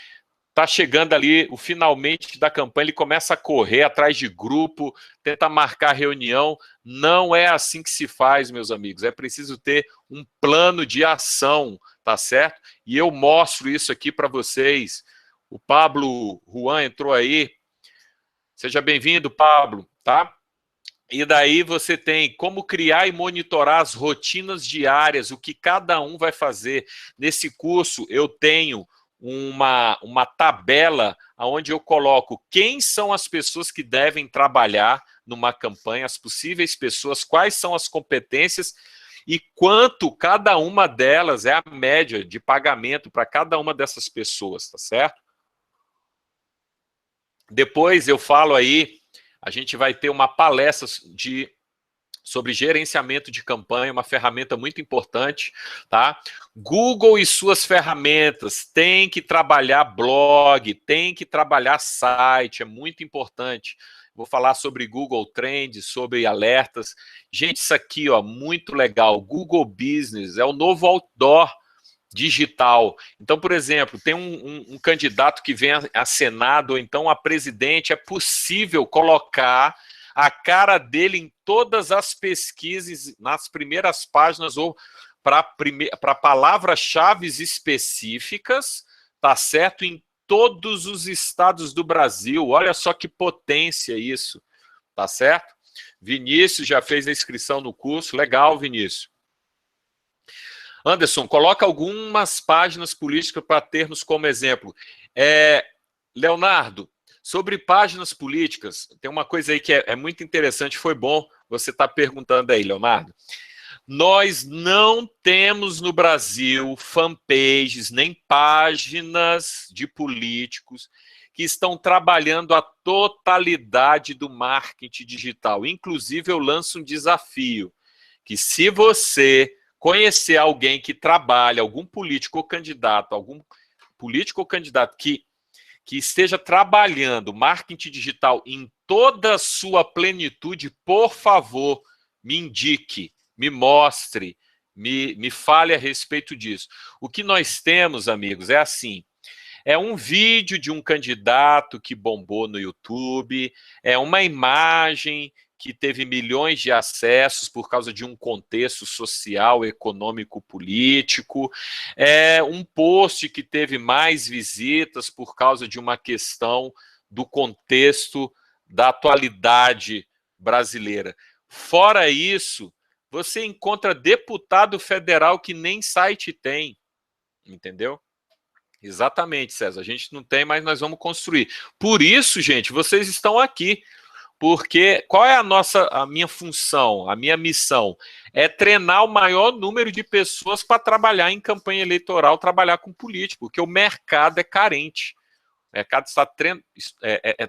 [SPEAKER 1] está chegando ali, o finalmente da campanha, ele começa a correr atrás de grupo, tenta marcar reunião. Não é assim que se faz, meus amigos. É preciso ter um plano de ação, tá certo? E eu mostro isso aqui para vocês. O Pablo Juan entrou aí. Seja bem-vindo, Pablo, tá? E daí você tem como criar e monitorar as rotinas diárias, o que cada um vai fazer. Nesse curso eu tenho uma tabela onde eu coloco quem são as pessoas que devem trabalhar numa campanha, as possíveis pessoas, quais são as competências e quanto cada uma delas é a média de pagamento para cada uma dessas pessoas, tá certo? Depois eu falo aí, a gente vai ter uma palestra sobre gerenciamento de campanha, uma ferramenta muito importante, tá? Google e suas ferramentas, tem que trabalhar blog, tem que trabalhar site, é muito importante. vou falar sobre Google Trends, sobre alertas. Gente, isso aqui, ó, muito legal. Google Business é o novo outdoor digital. Então, por exemplo, tem um candidato que vem a Senado ou então a presidente, é possível colocar a cara dele em todas as pesquisas, nas primeiras páginas ou para palavras-chave específicas, tá certo? Em todos os estados do Brasil. Olha só que potência isso, tá certo? Vinícius já fez a inscrição no curso. Legal, Vinícius. Anderson, coloca algumas páginas políticas para termos como exemplo. Leonardo, sobre páginas políticas, tem uma coisa aí que é muito interessante, foi bom você estar perguntando aí, Leonardo. Nós não temos no Brasil fanpages, nem páginas de políticos que estão trabalhando a totalidade do marketing digital. Inclusive, eu lanço um desafio, que se você conhecer alguém que trabalha, algum político ou candidato que esteja trabalhando marketing digital em toda a sua plenitude, por favor, me indique, me mostre, me fale a respeito disso. O que nós temos, amigos, é assim, é um vídeo de um candidato que bombou no YouTube, é uma imagem que teve milhões de acessos por causa de um contexto social, econômico, político, é um post que teve mais visitas por causa de uma questão do contexto da atualidade brasileira. Fora isso, você encontra deputado federal que nem site tem, entendeu? Exatamente, César. A gente não tem, mas nós vamos construir. Por isso, gente, vocês estão aqui. Porque qual é a minha função, a minha missão? É treinar o maior número de pessoas para trabalhar em campanha eleitoral, trabalhar com político, porque o mercado é carente. O mercado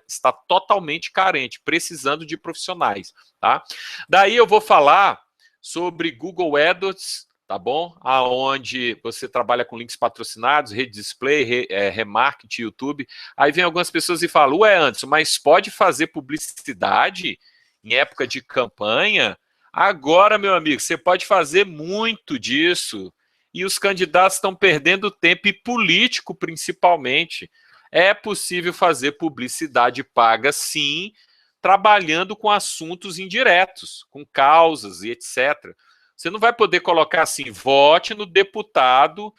[SPEAKER 1] está totalmente carente, precisando de profissionais. Tá? Daí eu vou falar sobre Google AdWords, tá bom? Aonde você trabalha com links patrocinados, rede display, remarketing, YouTube. Aí vem algumas pessoas e falam, ué, Anderson, mas pode fazer publicidade em época de campanha? Agora, meu amigo, você pode fazer muito disso. E os candidatos estão perdendo tempo, e político principalmente. É possível fazer publicidade paga, sim, trabalhando com assuntos indiretos, com causas e etc. Você não vai poder colocar assim, vote no deputado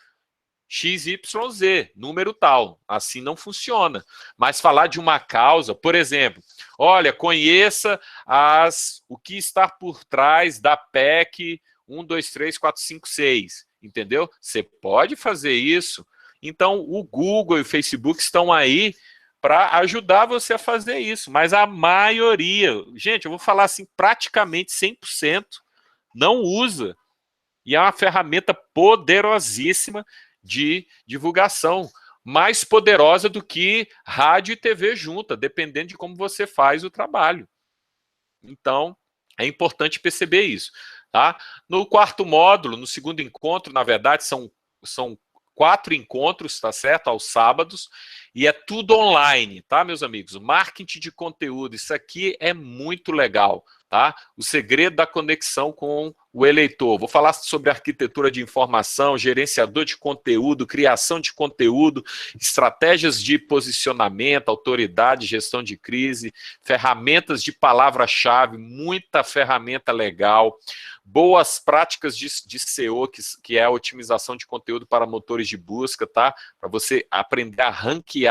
[SPEAKER 1] XYZ, número tal. Assim não funciona. Mas falar de uma causa, por exemplo, olha, conheça o que está por trás da PEC 123456, entendeu? Você pode fazer isso. Então, o Google e o Facebook estão aí para ajudar você a fazer isso. Mas a maioria, gente, eu vou falar assim, praticamente 100%, não usa. E é uma ferramenta poderosíssima de divulgação, mais poderosa do que rádio e TV junta, dependendo de como você faz o trabalho. Então, é importante perceber isso. Tá? No quarto módulo, no segundo encontro, na verdade, são 4 encontros, tá certo? Aos sábados, e é tudo online, tá, meus amigos? Marketing de conteúdo, isso aqui é muito legal, tá? O segredo da conexão com o eleitor. Vou falar sobre arquitetura de informação, gerenciador de conteúdo, criação de conteúdo, estratégias de posicionamento, autoridade, gestão de crise, ferramentas de palavra-chave, muita ferramenta legal, boas práticas de SEO, que é a otimização de conteúdo para motores de busca, tá? Para você aprender a ranquear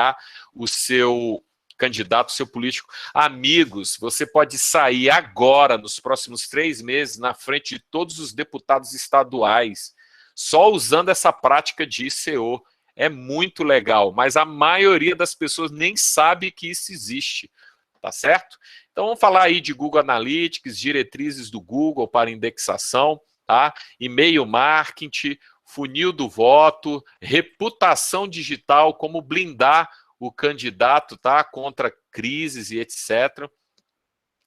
[SPEAKER 1] o seu candidato, seu político. Amigos, você pode sair agora, nos próximos 3 meses, na frente de todos os deputados estaduais, só usando essa prática de SEO. É muito legal, mas a maioria das pessoas nem sabe que isso existe, tá certo? Então, vamos falar aí de Google Analytics, diretrizes do Google para indexação, tá? E-mail marketing, funil do voto, reputação digital, como blindar o candidato, tá? Contra crises e etc.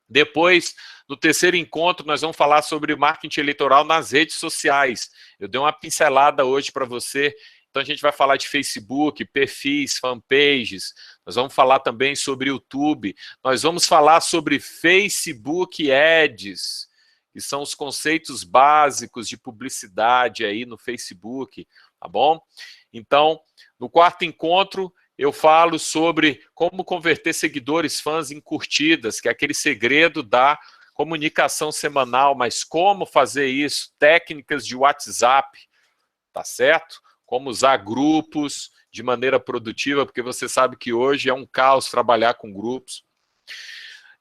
[SPEAKER 1] Depois, no terceiro encontro, nós vamos falar sobre marketing eleitoral nas redes sociais. Eu dei uma pincelada hoje para você. Então a gente vai falar de Facebook, perfis, fanpages, nós vamos falar também sobre YouTube, nós vamos falar sobre Facebook Ads, que são os conceitos básicos de publicidade aí no Facebook, tá bom? Então, no quarto encontro, eu falo sobre como converter seguidores, fãs em curtidas, que é aquele segredo da comunicação semanal, mas como fazer isso, técnicas de WhatsApp, tá certo? Como usar grupos de maneira produtiva, porque você sabe que hoje é um caos trabalhar com grupos.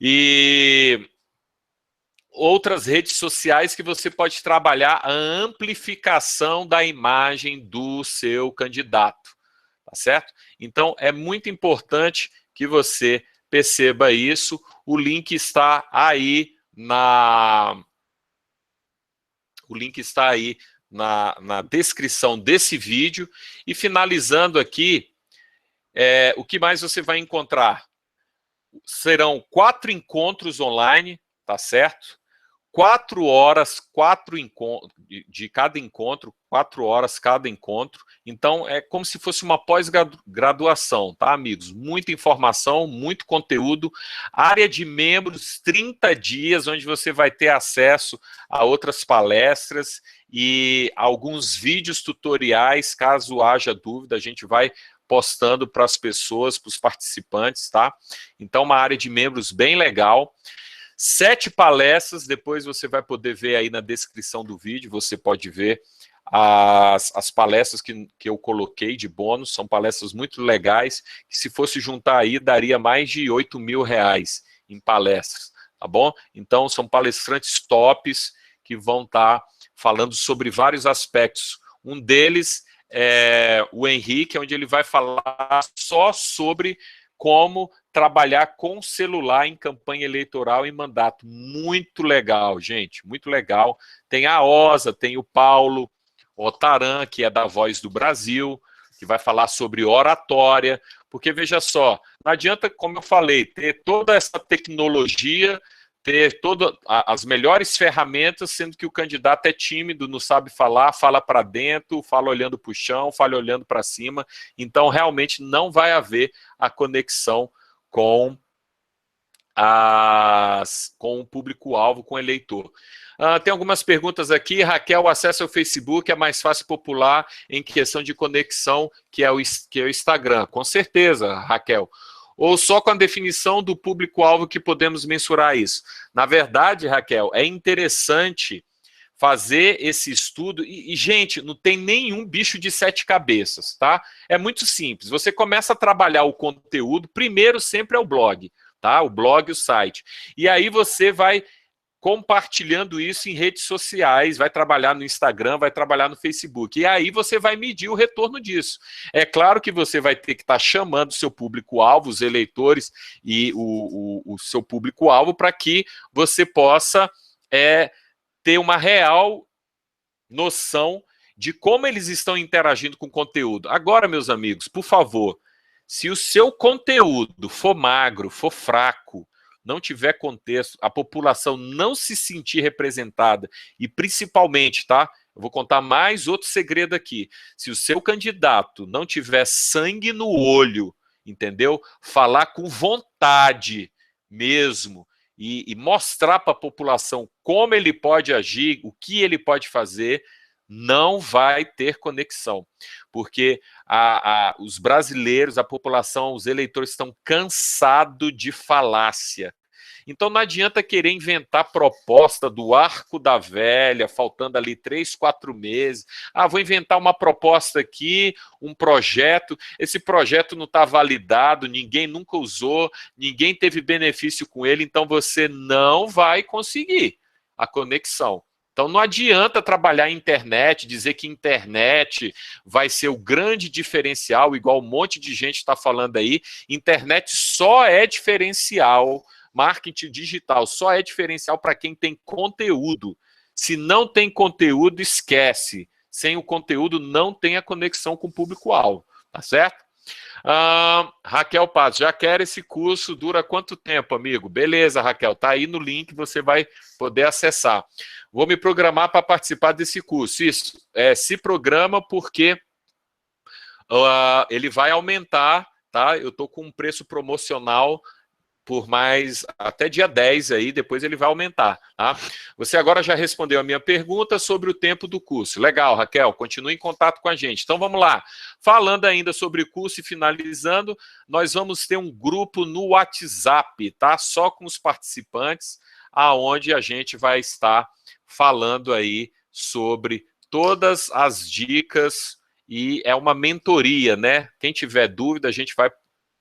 [SPEAKER 1] E outras redes sociais que você pode trabalhar a amplificação da imagem do seu candidato, tá certo? Então, é muito importante que você perceba isso. O link está aí na descrição desse vídeo. E finalizando aqui, o que mais você vai encontrar? Serão 4 encontros online, tá certo? 4 horas, 4 encontros, de cada encontro, 4 horas cada encontro. Então, é como se fosse uma pós-graduação, tá, amigos? Muita informação, muito conteúdo. Área de membros, 30 dias, onde você vai ter acesso a outras palestras e alguns vídeos tutoriais, caso haja dúvida, a gente vai postando para as pessoas, para os participantes, tá? Então, uma área de membros bem legal. 7 palestras, depois você vai poder ver aí na descrição do vídeo, você pode ver as palestras que eu coloquei de bônus, são palestras muito legais, que se fosse juntar aí, daria mais de R$8.000 em palestras, tá bom? Então, são palestrantes tops que vão estar falando sobre vários aspectos. Um deles é o Henrique, onde ele vai falar só sobre como trabalhar com celular em campanha eleitoral e mandato. Muito legal, gente, muito legal. Tem a Osa, tem o Paulo Otaran, que é da Voz do Brasil, que vai falar sobre oratória, porque, veja só, não adianta, como eu falei, ter toda essa tecnologia, ter todas as melhores ferramentas, sendo que o candidato é tímido, não sabe falar, fala para dentro, fala olhando para o chão, fala olhando para cima, então realmente não vai haver a conexão com o público-alvo, com o eleitor. Tem algumas perguntas aqui. Raquel, o acesso ao Facebook é mais fácil e popular em questão de conexão que é o Instagram. Com certeza, Raquel. Ou só com a definição do público-alvo que podemos mensurar isso? Na verdade, Raquel, é interessante fazer esse estudo. E, gente, não tem nenhum bicho de 7 cabeças, tá? É muito simples. Você começa a trabalhar o conteúdo, primeiro sempre é o blog, tá? O blog e o site. E aí você vai compartilhando isso em redes sociais, vai trabalhar no Instagram, vai trabalhar no Facebook. E aí você vai medir o retorno disso. É claro que você vai ter que estar chamando o seu público-alvo, os eleitores e o seu público-alvo, para que você possa ter uma real noção de como eles estão interagindo com o conteúdo. Agora, meus amigos, por favor, se o seu conteúdo for magro, for fraco, não tiver contexto, a população não se sentir representada, e principalmente, tá? Eu vou contar mais outro segredo aqui. Se o seu candidato não tiver sangue no olho, entendeu? Falar com vontade mesmo, e mostrar para a população como ele pode agir, o que ele pode fazer, não vai ter conexão, porque os brasileiros, a população, os eleitores estão cansados de falácia. Então não adianta querer inventar proposta do arco da velha, faltando ali 3, 4 meses. Vou inventar uma proposta aqui, um projeto, esse projeto não está validado, ninguém nunca usou, ninguém teve benefício com ele, então você não vai conseguir a conexão. Então não adianta trabalhar a internet, dizer que internet vai ser o grande diferencial, igual um monte de gente está falando aí. Internet só é diferencial, marketing digital só é diferencial para quem tem conteúdo. Se não tem conteúdo, esquece. Sem o conteúdo não tem a conexão com o público-alvo, tá certo? Raquel Paz, já quero esse curso, dura quanto tempo, amigo? Beleza, Raquel, tá aí no link, você vai poder acessar. Vou me programar para participar desse curso. Isso, se programa porque ele vai aumentar, tá? Eu estou com um preço promocional por mais até dia 10 aí, depois ele vai aumentar, tá? Você agora já respondeu a minha pergunta sobre o tempo do curso. Legal, Raquel, continue em contato com a gente. Então vamos lá. Falando ainda sobre o curso e finalizando, nós vamos ter um grupo no WhatsApp, tá? Só com os participantes, aonde a gente vai estar falando aí sobre todas as dicas e é uma mentoria, né? Quem tiver dúvida, a gente vai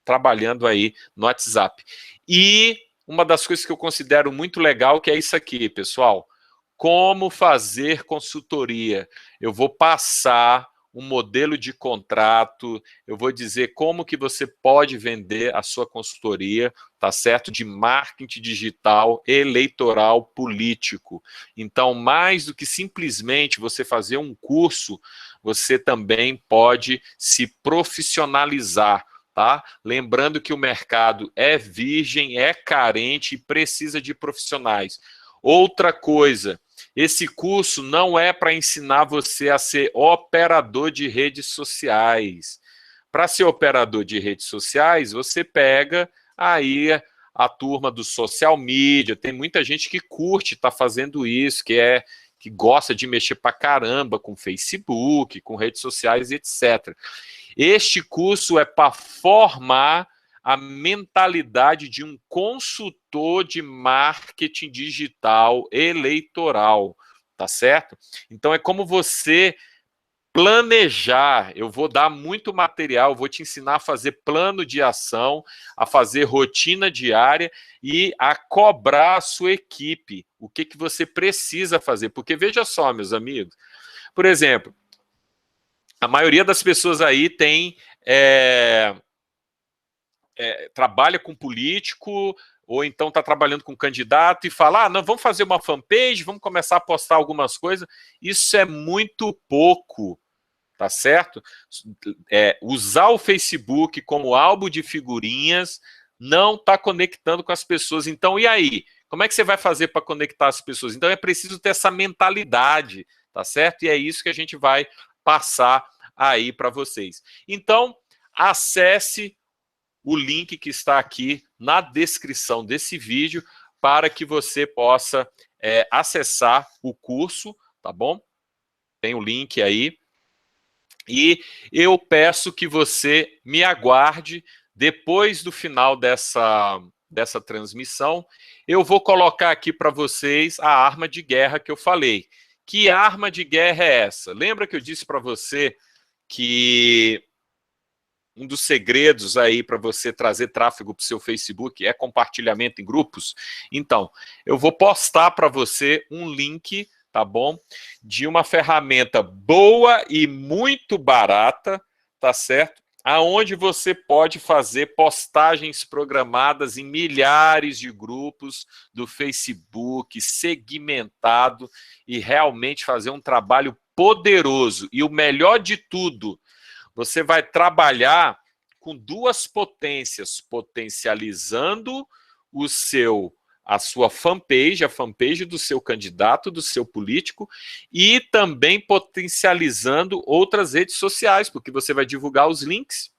[SPEAKER 1] trabalhando aí no WhatsApp. E uma das coisas que eu considero muito legal, que é isso aqui, pessoal. Como fazer consultoria. Eu vou passar um modelo de contrato, eu vou dizer como que você pode vender a sua consultoria, tá certo? De marketing digital, eleitoral, político. Então, mais do que simplesmente você fazer um curso, você também pode se profissionalizar, tá? Lembrando que o mercado é virgem, é carente e precisa de profissionais. Outra coisa, esse curso não é para ensinar você a ser operador de redes sociais. Para ser operador de redes sociais, você pega aí a turma do social media, tem muita gente que curte, está fazendo isso, que gosta de mexer para caramba com Facebook, com redes sociais, etc. Este curso é para formar a mentalidade de um consultor de marketing digital eleitoral, tá certo? Então é como você planejar, eu vou dar muito material, vou te ensinar a fazer plano de ação, a fazer rotina diária e a cobrar a sua equipe, o que, que você precisa fazer, porque veja só, meus amigos, por exemplo, a maioria das pessoas aí tem trabalha com político, ou então está trabalhando com candidato e fala, não, vamos fazer uma fanpage, vamos começar a postar algumas coisas. Isso é muito pouco, tá certo? Usar o Facebook como álbum de figurinhas não está conectando com as pessoas. Então, e aí? Como é que você vai fazer para conectar as pessoas? Então, é preciso ter essa mentalidade, tá certo? E é isso que a gente vai passar aí para vocês. Então, acesse o link que está aqui na descrição desse vídeo para que você possa acessar o curso, tá bom? Tem o link aí. E eu peço que você me aguarde depois do final dessa transmissão. Eu vou colocar aqui para vocês a arma de guerra que eu falei. Que arma de guerra é essa? Lembra que eu disse para você que um dos segredos aí para você trazer tráfego para o seu Facebook é compartilhamento em grupos? Então, eu vou postar para você um link, tá bom? De uma ferramenta boa e muito barata, tá certo? Aonde você pode fazer postagens programadas em milhares de grupos do Facebook, segmentado, e realmente fazer um trabalho poderoso. E o melhor de tudo, você vai trabalhar com duas potências, potencializando a sua fanpage, a fanpage do seu candidato, do seu político, e também potencializando outras redes sociais, porque você vai divulgar os links,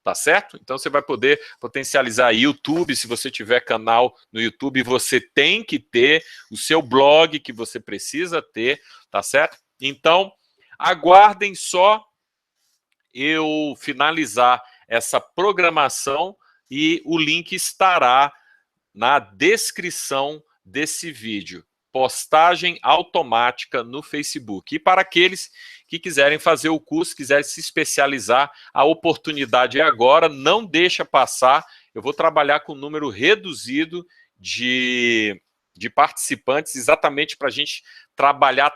[SPEAKER 1] tá certo? Então você vai poder potencializar YouTube, se você tiver canal no YouTube, você tem que ter o seu blog que você precisa ter, tá certo? Então, aguardem só eu finalizar essa programação e o link estará na descrição desse vídeo. Postagem automática no Facebook. E para aqueles que quiserem fazer o curso, quiserem se especializar, a oportunidade é agora, não deixa passar. Eu vou trabalhar com um número reduzido de participantes, exatamente para a gente trabalhar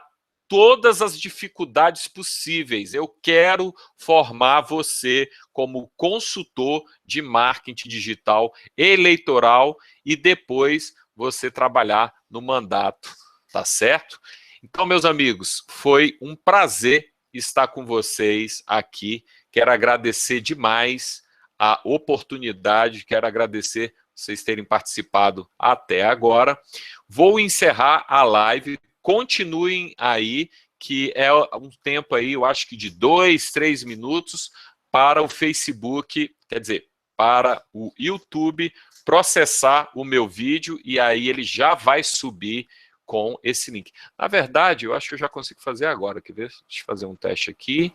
[SPEAKER 1] todas as dificuldades possíveis. Eu quero formar você como consultor de marketing digital eleitoral e depois você trabalhar no mandato, tá certo? Então, meus amigos, foi um prazer estar com vocês aqui. Quero agradecer demais a oportunidade, quero agradecer vocês terem participado até agora. Vou encerrar a live. Continuem aí, que é um tempo aí, eu acho que de 2, 3 minutos, para o Facebook, quer dizer, para o YouTube processar o meu vídeo e aí ele já vai subir com esse link. Na verdade, eu acho que eu já consigo fazer agora. Quer ver? Deixa eu fazer um teste aqui.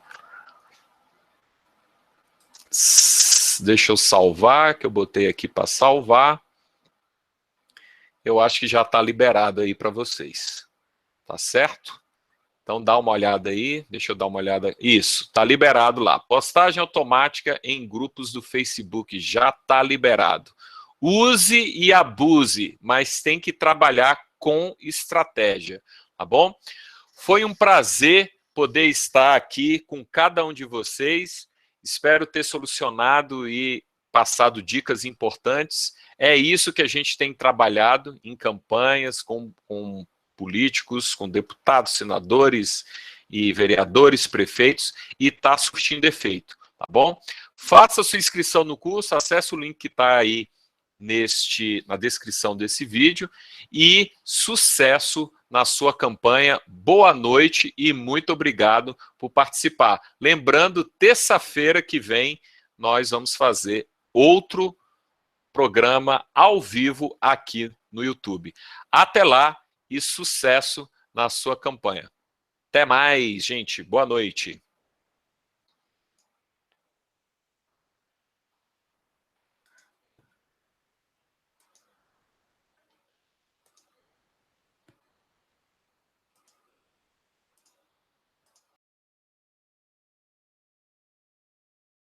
[SPEAKER 1] Deixa eu salvar, que eu botei aqui para salvar. Eu acho que já está liberado aí para vocês. Tá certo? Então dá uma olhada aí, deixa eu dar uma olhada. Isso, está liberado lá. Postagem automática em grupos do Facebook, já está liberado. Use e abuse, mas tem que trabalhar com estratégia, tá bom? Foi um prazer poder estar aqui com cada um de vocês. Espero ter solucionado e passado dicas importantes. É isso que a gente tem trabalhado em campanhas com políticos, com deputados, senadores e vereadores, prefeitos, e está surtindo efeito, tá bom? Faça sua inscrição no curso, acesse o link que está aí na descrição desse vídeo, e sucesso na sua campanha. Boa noite e muito obrigado por participar. Lembrando, terça-feira que vem, nós vamos fazer outro programa ao vivo aqui no YouTube. Até lá e sucesso na sua campanha. Até mais, gente. Boa noite.